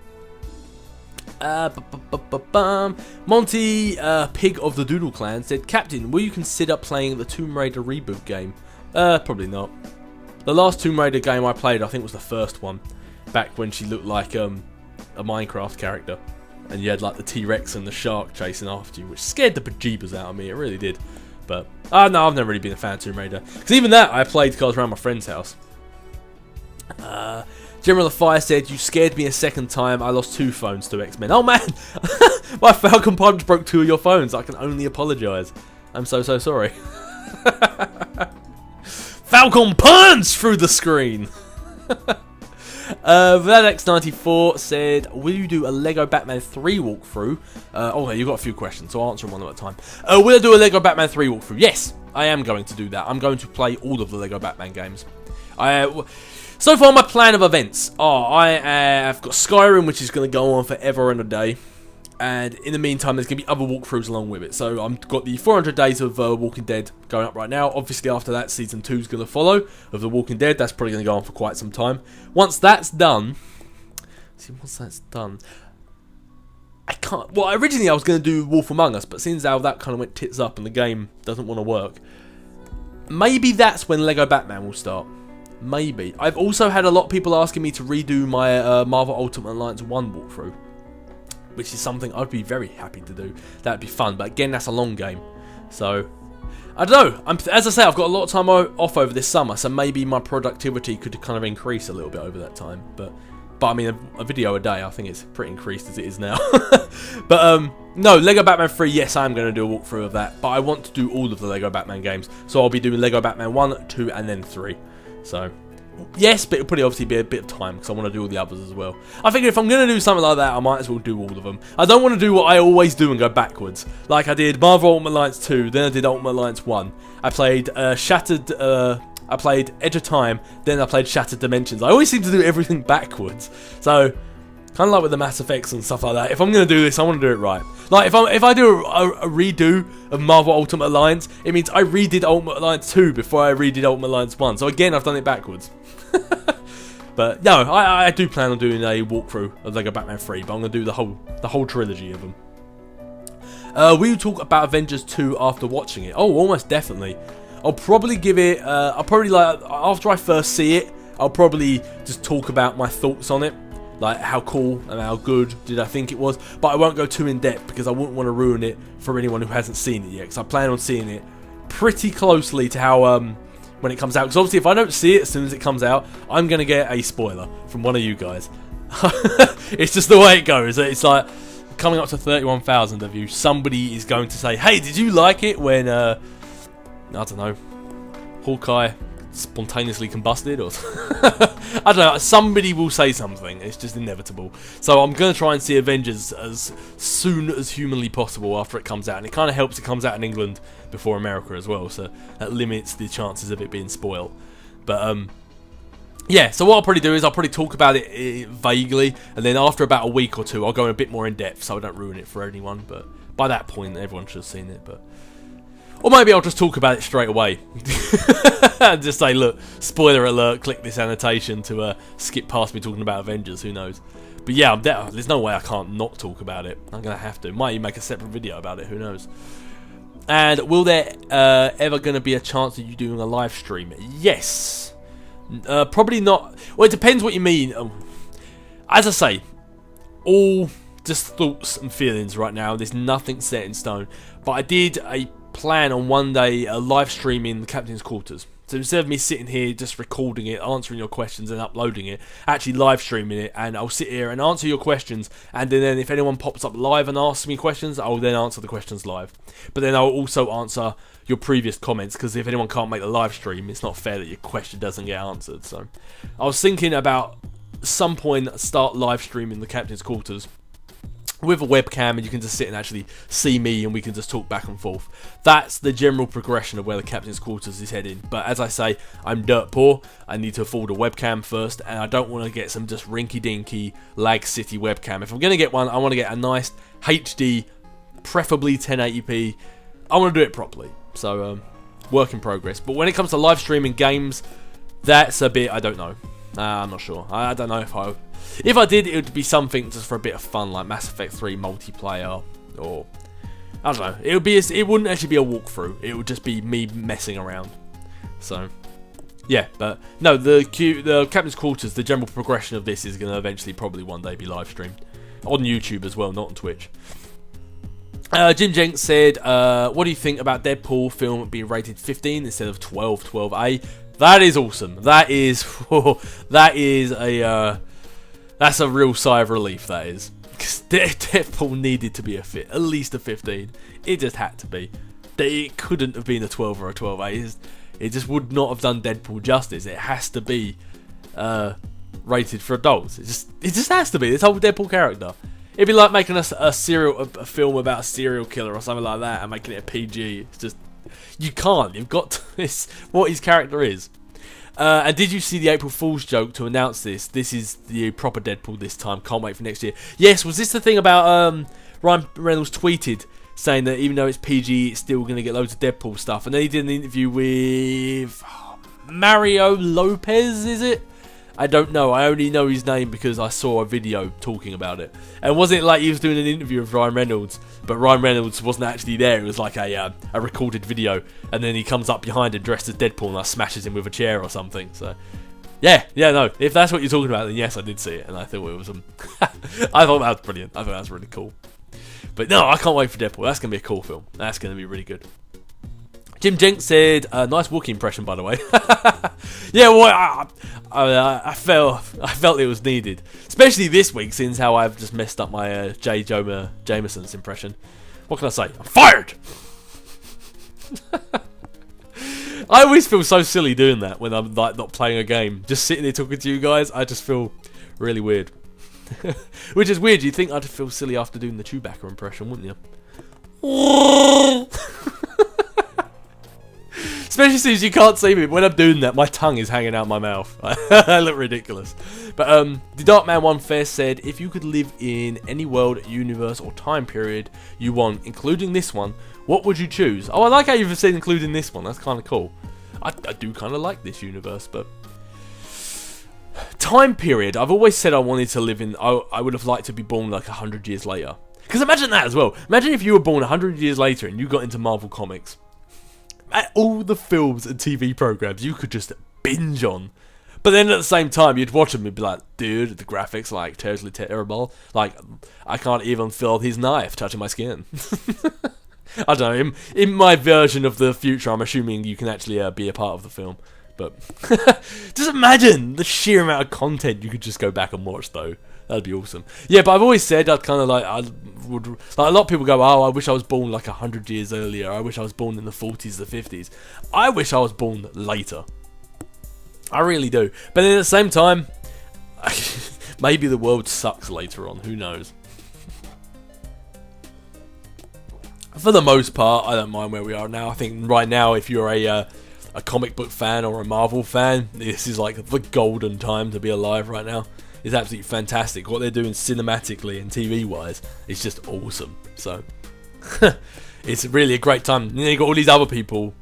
Monty, Pig of the Doodle Clan, said, Captain, will you consider playing the Tomb Raider reboot game? Probably not. The last Tomb Raider game I played, I think, was the first one. Back when she looked like a Minecraft character. And you had like the T-Rex and the shark chasing after you, which scared the bejeebers out of me. It really did. But, no, I've never really been a fan of Tomb Raider. Because even that, I played because I was around my friend's house. General of Fire said, you scared me a second time. I lost 2 phones to X-Men. Oh man, my Falcon Punch broke 2 of your phones. I can only apologise. I'm so sorry. Falcon Punch through the screen. VladX94 said, will you do a Lego Batman 3 walkthrough? Okay, you've got a few questions, so I'll answer them one at a time. Will I do a Lego Batman 3 walkthrough? Yes, I am going to do that. I'm going to play all of the Lego Batman games. So far, my plan of events. I have got Skyrim, which is going to go on forever and a day. And in the meantime, there's going to be other walkthroughs along with it. So I've got the 400 Days of Walking Dead going up right now. Obviously, after that, Season 2 is going to follow of The Walking Dead. That's probably going to go on for quite some time. Once that's done... I can't... Well, originally I was going to do Wolf Among Us, but since how that kind of went tits up and the game doesn't want to work, maybe that's when Lego Batman will start. Maybe. I've also had a lot of people asking me to redo my Marvel Ultimate Alliance 1 walkthrough, which is something I'd be very happy to do. That'd be fun, but again, that's a long game. So, I don't know. As I say, I've got a lot of time off over this summer, so maybe my productivity could kind of increase a little bit over that time. But But I mean, a video a day, I think it's pretty increased as it is now. But no, Lego Batman 3, yes, I am going to do a walkthrough of that. But I want to do all of the Lego Batman games. So I'll be doing Lego Batman 1, 2, and then 3. So, yes, but it'll probably obviously be a bit of time because I want to do all the others as well. I think if I'm going to do something like that, I might as well do all of them. I don't want to do what I always do and go backwards. Like I did Marvel Ultimate Alliance 2, then I did Ultimate Alliance 1. I played I played Edge of Time, then I played Shattered Dimensions. I always seem to do everything backwards. So, kind of like with the Mass Effects and stuff like that. If I'm going to do this, I want to do it right. Like, if I do a redo of Marvel Ultimate Alliance, it means I redid Ultimate Alliance 2 before I redid Ultimate Alliance 1. So again, I've done it backwards. But no, I do plan on doing a walkthrough of Lego Batman 3, but I'm going to do the whole trilogy of them. We will talk about Avengers 2 after watching it. Oh, almost definitely. I'll probably give it, like, after I first see it, I'll probably just talk about my thoughts on it. Like, how cool and how good did I think it was. But I won't go too in depth because I wouldn't want to ruin it for anyone who hasn't seen it yet. Because I plan on seeing it pretty closely to how, when it comes out. Because obviously if I don't see it as soon as it comes out, I'm going to get a spoiler from one of you guys. It's just the way it goes. It's like, coming up to 31,000 of you, somebody is going to say, hey, did you like it when, I don't know, Hawkeye spontaneously combusted, or I don't know, somebody will say something. It's just inevitable. So I'm going to try and see Avengers as soon as humanly possible after it comes out, and it kind of helps it comes out in England before America as well, so that limits the chances of it being spoiled. But yeah, so what I'll probably do is I'll probably talk about it vaguely, and then after about a week or two I'll go in a bit more in depth so I don't ruin it for anyone. But by that point everyone should have seen it. But or maybe I'll just talk about it straight away and just say, look, spoiler alert, click this annotation to skip past me talking about Avengers, who knows. But yeah, there's no way I can't not talk about it. I'm going to have to. Might even make a separate video about it, who knows. And will there ever going to be a chance of you doing a live stream? Yes. Probably not. Well, it depends what you mean. As I say, all just thoughts and feelings right now. There's nothing set in stone. But I did a plan on one day live streaming the Captain's Quarters. So instead of me sitting here just recording it, answering your questions and uploading it, actually live streaming it, and I'll sit here and answer your questions, and then if anyone pops up live and asks me questions, I'll then answer the questions live. But then I'll also answer your previous comments, because if anyone can't make the live stream, it's not fair that your question doesn't get answered. So I was thinking about some point start live streaming the Captain's Quarters with a webcam, and you can just sit and actually see me, and we can just talk back and forth. That's the general progression of where the Captain's Quarters is heading. But as I say, I'm dirt poor. I need to afford a webcam first, and I don't want to get some just rinky-dinky Lag City webcam. If I'm going to get one, I want to get a nice HD, preferably 1080p. I want to do it properly. So, work in progress. But when it comes to live streaming games, that's a bit, I don't know. I'm not sure. I don't know if I did, it would be something just for a bit of fun, like Mass Effect 3 multiplayer, or I don't know. It wouldn't actually be a walkthrough. It would just be me messing around. So yeah, but no, the Captain's Quarters, the general progression of this is going to eventually probably one day be live streamed on YouTube as well, not on Twitch. Jim Jenks said, what do you think about Deadpool film being rated 15 instead of 12A? That is awesome. That is that's a real sigh of relief, that is. Because Deadpool needed to be at least a 15. It just had to be. It couldn't have been a 12 or a 12A. It just would not have done Deadpool justice. It has to be rated for adults. It just has to be. This whole Deadpool character. It'd be like making a film about a serial killer or something like that and making it a PG. It's just, you can't. You've got to, it's what his character is. And did you see the April Fool's joke to announce this? This is the proper Deadpool this time. Can't wait for next year. Yes, was this the thing about Ryan Reynolds tweeted saying that even though it's PG, it's still going to get loads of Deadpool stuff. And then he did an interview with Mario Lopez, is it? I don't know. I only know his name because I saw a video talking about it. And wasn't it like he was doing an interview with Ryan Reynolds, but Ryan Reynolds wasn't actually there. It was like a recorded video, and then he comes up behind him dressed as Deadpool and smashes him with a chair or something. So yeah, no. If that's what you're talking about, then yes, I did see it, and I thought it was I thought that was brilliant. I thought that was really cool. But no, I can't wait for Deadpool. That's gonna be a cool film. That's gonna be really good. Jim Jenks said, nice Wookiee impression, by the way. Yeah, well, I felt it was needed. Especially this week, since how I've just messed up my J. Jonah Jameson's impression. What can I say? I'm fired! I always feel so silly doing that when I'm like not playing a game. Just sitting there talking to you guys, I just feel really weird. Which is weird, you'd think I'd feel silly after doing the Chewbacca impression, wouldn't you? Especially since you can't see me. When I'm doing that, my tongue is hanging out my mouth. I look ridiculous. But the Darkman1 Fair said, if you could live in any world, universe, or time period you want, including this one, what would you choose? Oh, I like how you've said including this one. That's kind of cool. I do kind of like this universe, but time period. I've always said I wanted to live in. I would have liked to be born like 100 years later. Because imagine that as well. Imagine if you were born 100 years later and you got into Marvel Comics. All the films and TV programs you could just binge on. But then at the same time, you'd watch them and be like, dude, the graphics like totally terrible. Like, I can't even feel his knife touching my skin. I don't know. In my version of the future, I'm assuming you can actually be a part of the film. But just imagine the sheer amount of content you could just go back and watch, though. That'd be awesome. Yeah, but I've always said I'd kind of like, a lot of people go, oh, I wish I was born like 100 years earlier. I wish I was born in the 40s, the 50s. I wish I was born later. I really do. But then at the same time, maybe the world sucks later on. Who knows? For the most part, I don't mind where we are now. I think right now, if you're a comic book fan or a Marvel fan, this is like the golden time to be alive right now. It's absolutely fantastic. What they're doing cinematically and TV-wise is just awesome. So, it's really a great time. And then you got all these other people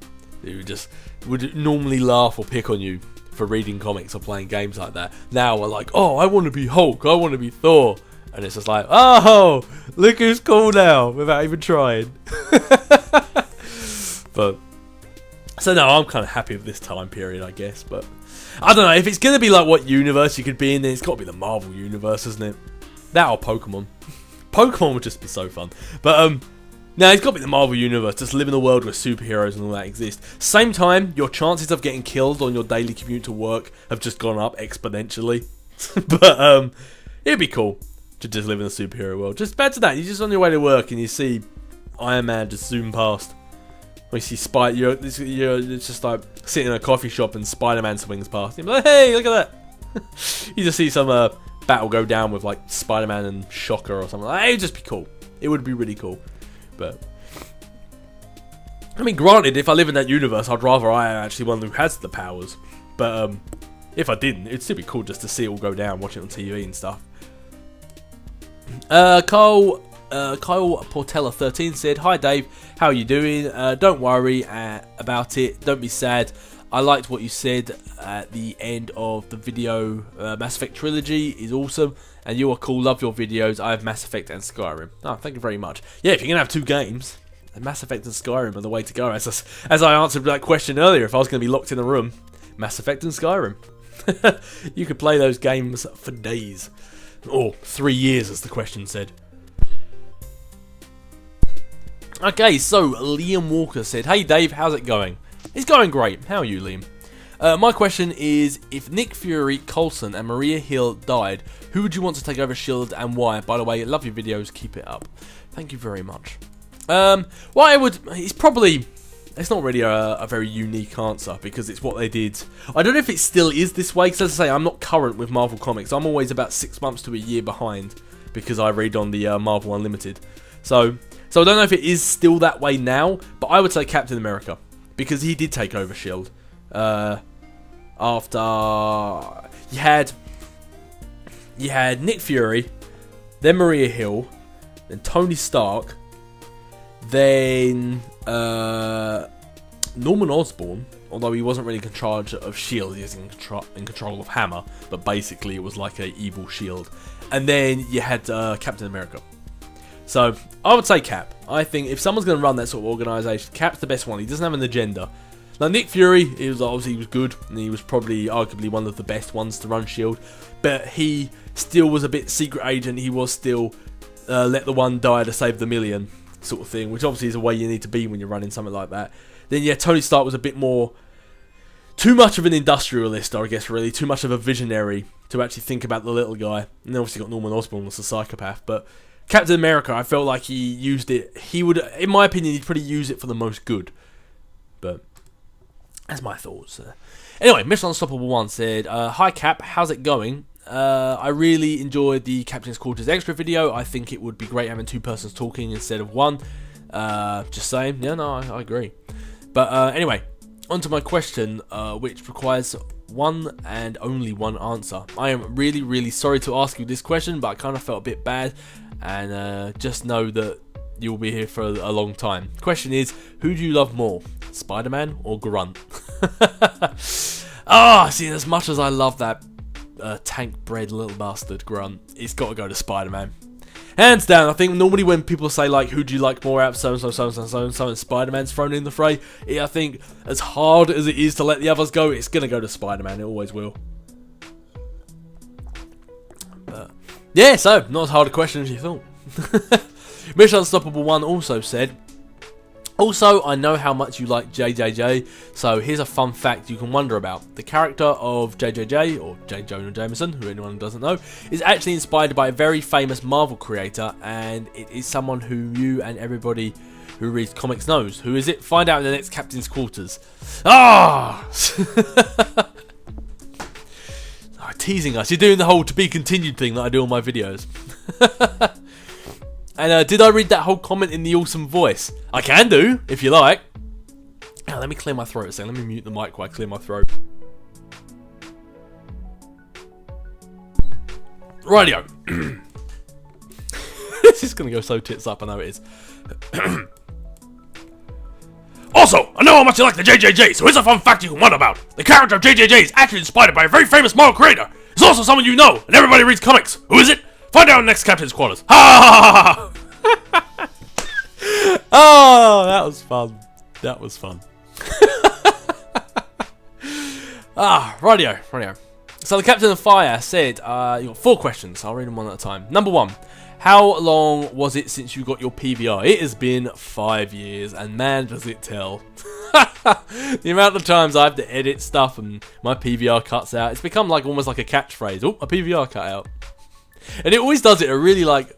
who just would normally laugh or pick on you for reading comics or playing games like that. Now we're like, oh, I want to be Hulk. I want to be Thor. And it's just like, oh, look who's cool now, without even trying. But, so no, I'm kind of happy with this time period, I guess. But I don't know, if it's going to be like what universe you could be in, then it's got to be the Marvel universe, isn't it? That or Pokemon. Pokemon would just be so fun. But, no, it's got to be the Marvel universe. Just live in a world where superheroes and all that exist. Same time, your chances of getting killed on your daily commute to work have just gone up exponentially. But, it'd be cool to just live in a superhero world. Just back to that, you're just on your way to work and you see Iron Man just zoom past. Or you see you're just like sitting in a coffee shop and Spider-Man swings past. You're like, hey, look at that. You just see some battle go down with like Spider-Man and Shocker or something. Like, it'd just be cool. It would be really cool. But, I mean, granted, if I live in that universe, I'd rather I am actually one who has the powers. But, if I didn't, it'd still be cool just to see it all go down, watch it on TV and stuff. Kyle Portella 13 said, hi Dave, how are you doing? Don't worry about it, don't be sad. I liked what you said at the end of the video. Mass Effect Trilogy is awesome and you are cool, love your videos. I have Mass Effect and Skyrim. Oh, thank you very much. Yeah, if you're going to have two games, Mass Effect and Skyrim are the way to go. As I answered that question earlier, if I was going to be locked in a room, Mass Effect and Skyrim. You could play those games for days. Or 3 years, as the question said. Okay, so Liam Walker said, hey Dave, how's it going? It's going great. How are you, Liam? My question is, if Nick Fury, Coulson and Maria Hill died, who would you want to take over S.H.I.E.L.D. and why? By the way, love your videos, keep it up. Thank you very much. It's not really a very unique answer, because it's what they did. I don't know if it still is this way, because as I say, I'm not current with Marvel Comics. I'm always about 6 months to a year behind, because I read on the Marvel Unlimited. So I don't know if it is still that way now, but I would say Captain America, because he did take over S.H.I.E.L.D. After you had Nick Fury, then Maria Hill, then Tony Stark, then Norman Osborn, although he wasn't really in charge of S.H.I.E.L.D., he was in control of Hammer, but basically it was like a evil S.H.I.E.L.D. And then you had Captain America. So I would say Cap. I think if someone's going to run that sort of organisation, Cap's the best one. He doesn't have an agenda. Now Nick Fury, he was good, and he was probably arguably one of the best ones to run S.H.I.E.L.D., but he still was a bit secret agent. He was still let the one die to save the million sort of thing, which obviously is a way you need to be when you're running something like that. then yeah, Tony Stark was a bit more... too much of an industrialist, I guess, really. Too much of a visionary to actually think about the little guy. And then obviously got Norman Osborn as a psychopath. But Captain America, I felt like he used it... he would, in my opinion, he'd probably use it for the most good. But that's my thoughts. Anyway, Mission Unstoppable 1 said, Hi Cap, how's it going? I really enjoyed the Captain's Quarters extra video. I think it would be great having two persons talking instead of one. Just saying. Yeah, no, I agree. But anyway, on to my question, which requires one and only one answer. I am really, really sorry to ask you this question, but I kind of felt a bit bad. And just know that you'll be here for a long time. Question is, who do you love more? Spider-Man or Grunt? See, as much as I love that tank-bred little bastard Grunt, it's got to go to Spider-Man. Hands down. I think normally when people say, like, who do you like more out of so-and-so, so-and-so, so-and-so, and Spider-Man's thrown in the fray, I think as hard as it is to let the others go, it's going to go to Spider-Man. It always will. But, yeah, so, not as hard a question as you thought. Mission Unstoppable 1 also said, also, I know how much you like JJJ, so here's a fun fact you can wonder about. The character of JJJ, or J. Jonah Jameson, who anyone doesn't know, is actually inspired by a very famous Marvel creator, and it is someone who you and everybody who reads comics knows. Who is it? Find out in the next Captain's Quarters. Teasing us. You're doing the whole to be continued thing that I do on my videos. And did I read that whole comment in the awesome voice? I can do, if you like. Now, let me clear my throat a second. Let me mute the mic while I clear my throat. Rightio. This is going to go so tits up, I know it is. Also, I know how much you like the JJJ, so here's a fun fact you can wonder about. The character of JJJ is actually inspired by a very famous Marvel creator. It's also someone you know, and everybody reads comics. Who is it? Find out in the next Captain's Quarters. Ha! Oh, that was fun. That was fun. Rightio. So the Captain of Fire said, you got 4 questions. I'll read them one at a time. Number 1. How long was it since you got your PVR? It has been 5 years, and man, does it tell. The amount of times I have to edit stuff and my PVR cuts out. It's become like almost like a catchphrase. Oh, a PVR cut out. And it always does it at really like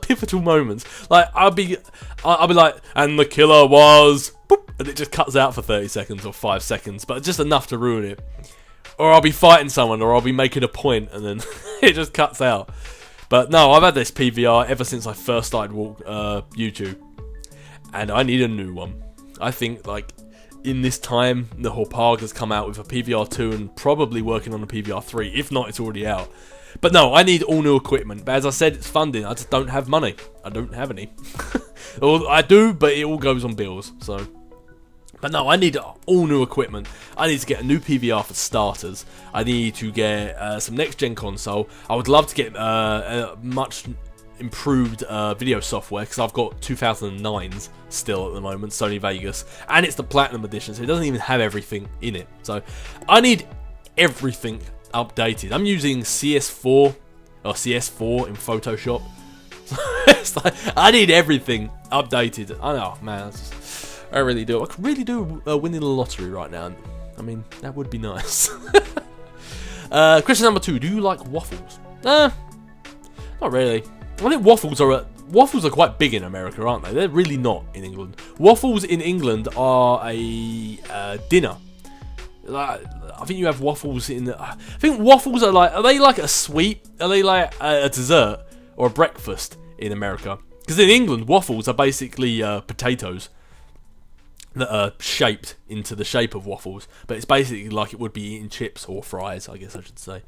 pivotal moments. Like I'll be like, and the killer was, boop, and it just cuts out for 30 seconds or 5 seconds, but just enough to ruin it. Or I'll be fighting someone, or I'll be making a point, and then it just cuts out. But no, I've had this PVR ever since I first started YouTube, and I need a new one. I think like in this time, the Hauppauge has come out with a PVR 2 and probably working on a PVR 3. If not, it's already out. But no, I need all new equipment. But as I said, it's funding. I just don't have money. I don't have any. Or I do, but it all goes on bills. So, but no, I need all new equipment. I need to get a new PVR for starters. I need to get some next-gen console. I would love to get a much improved video software, because I've got 2009s still at the moment, Sony Vegas, and it's the Platinum Edition, so it doesn't even have everything in it. So I need everything updated. I'm using CS4 or CS4 in Photoshop. It's like, I need everything updated. I know, man. I really do. I could really do winning the lottery right now. I mean, that would be nice. Question number 2. Do you like waffles? Not really. I think waffles are quite big in America, aren't they? They're really not in England. Waffles in England are a dinner. I think you have waffles in. I think waffles are they like a sweet? Are they like a dessert or a breakfast in America? Because in England, waffles are basically potatoes that are shaped into the shape of waffles, but it's basically like it would be eating chips or fries, I guess I should say.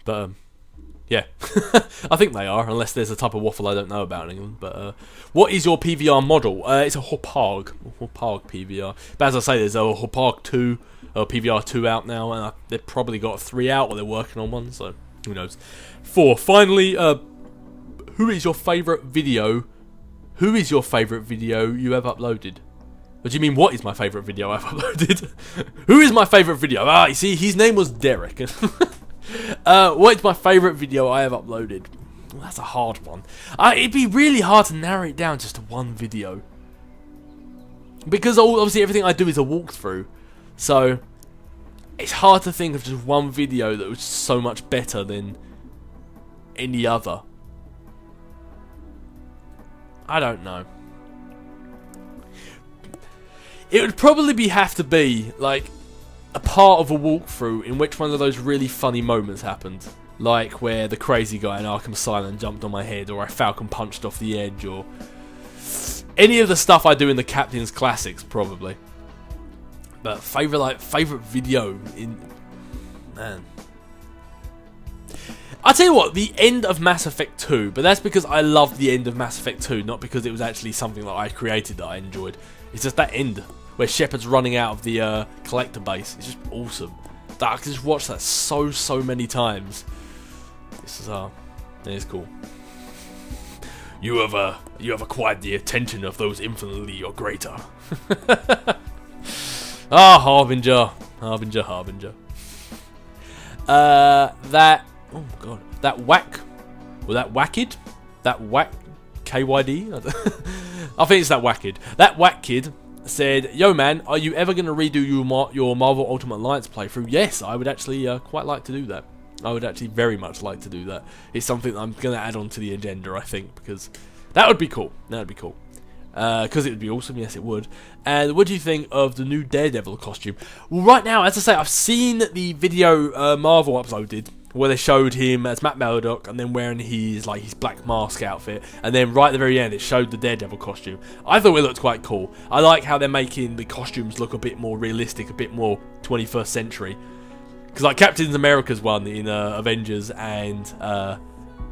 But yeah, I think they are, unless there's a type of waffle I don't know about in England. But what is your PVR model? It's a Hauppauge PVR. But as I say, there's a Hauppauge 2, or PVR 2 out now, and they've probably got 3 out, or they're working on one, so who knows. 4. Finally, who is your favourite video? Who is your favourite video you have uploaded? What do you mean, what is my favourite video I've uploaded? Who is my favourite video? You see, his name was Derek. What is my favourite video I have uploaded? Well, that's a hard one. It'd be really hard to narrow it down just to one video. because obviously everything I do is a walkthrough, so it's hard to think of just one video that was so much better than any other. I don't know. It would probably have to be like a part of a walkthrough in which one of those really funny moments happened, like where the crazy guy in Arkham Asylum jumped on my head, or I Falcon punched off the edge, or any of the stuff I do in the Captain's Classics, probably. But favorite video in, man. I'll tell you what, the end of Mass Effect 2, but that's because I loved the end of Mass Effect 2, not because it was actually something that I created that I enjoyed. It's just that end, where Shepard's running out of the collector base. It's just awesome. I can just watch that so many times. This is it's cool. You have acquired the attention of those infinitely or greater. Ah, Harbinger. That, oh god, that whack, or that wackid, that whack, KYD. I think it's that wackid. That whack kid said, "Yo man, are you ever going to redo your Marvel Ultimate Alliance playthrough?" Yes, I would actually quite like to do that. I would actually very much like to do that. It's something that I'm going to add on to the agenda, I think, because that would be cool. That would be cool. Because it would be awesome, yes it would. And what do you think of the new Daredevil costume? Well, right now, as I say, I've seen the video Marvel uploaded, where they showed him as Matt Murdock and then wearing his black mask outfit, and then right at the very end it showed the Daredevil costume. I thought it looked quite cool. I like how they're making the costumes look a bit more realistic, a bit more 21st century. Because like Captain America's one in Avengers and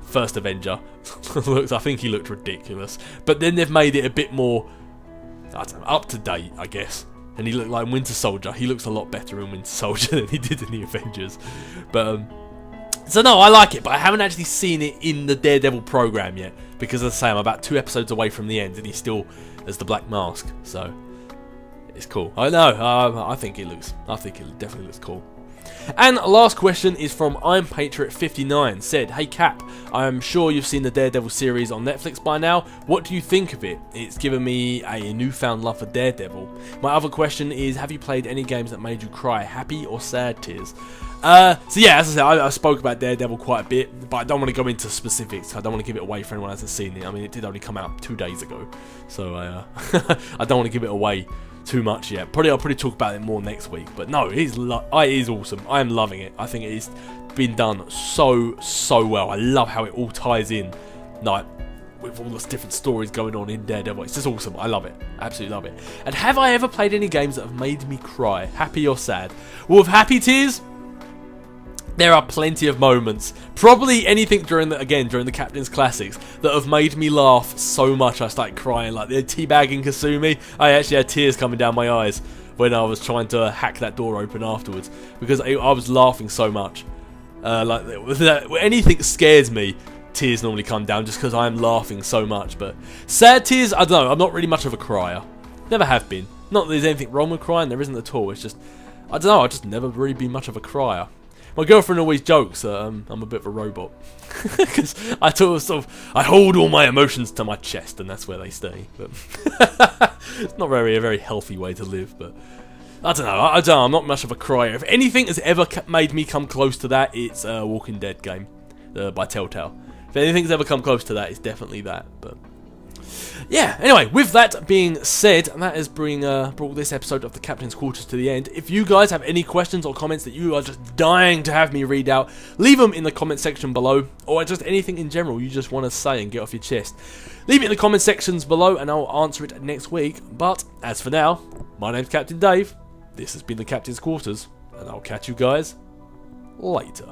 First Avenger, I think he looked ridiculous. But then they've made it a bit more, I don't know, up to date, I guess. And he looked like Winter Soldier. He looks a lot better in Winter Soldier than he did in the Avengers. But so no, I like it, but I haven't actually seen it in the Daredevil program yet, because as I say, I'm about 2 episodes away from the end, and he still has the black mask. So it's cool. I know. I think it definitely looks cool. And last question is from I'm Patriot 59. Said, "Hey Cap, I'm sure you've seen the Daredevil series on Netflix by now. What do you think of it? It's given me a newfound love for Daredevil. My other question is, have you played any games that made you cry, happy or sad tears?" So yeah, as I said, I spoke about Daredevil quite a bit, but I don't want to go into specifics. I don't want to give it away for anyone who hasn't seen it. I mean, it did only come out 2 days ago, so I don't want to give it away too much yet. I'll probably talk about it more next week. But no, it is awesome. I am loving it. I think it has been done so well. I love how it all ties in, like with all those different stories going on in Daredevil. It's just awesome. I love it. Absolutely love it. And have I ever played any games that have made me cry, happy or sad? Well, with happy tears, there are plenty of moments. Probably anything during the Captain's Classics that have made me laugh so much I started crying, like the teabagging Kasumi. I actually had tears coming down my eyes when I was trying to hack that door open afterwards, because I was laughing so much. When anything scares me, tears normally come down just because I am laughing so much. But sad tears, I don't know, I'm not really much of a crier. Never have been. Not that there's anything wrong with crying, there isn't at all. It's just, I don't know, I've just never really been much of a crier. My girlfriend always jokes that I'm a bit of a robot, because I hold all my emotions to my chest and that's where they stay. But it's not a very healthy way to live. But I don't know. I'm not much of a crier. If anything has ever made me come close to that, it's a Walking Dead game by Telltale. If anything's ever come close to that, it's definitely that. But yeah, anyway, with that being said, that has brought this episode of the Captain's Quarters to the end. If you guys have any questions or comments that you are just dying to have me read out, leave them in the comment section below, or just anything in general you just want to say and get off your chest. Leave it in the comment sections below and I'll answer it next week. But as for now, my name's Captain Dave, this has been the Captain's Quarters, and I'll catch you guys later.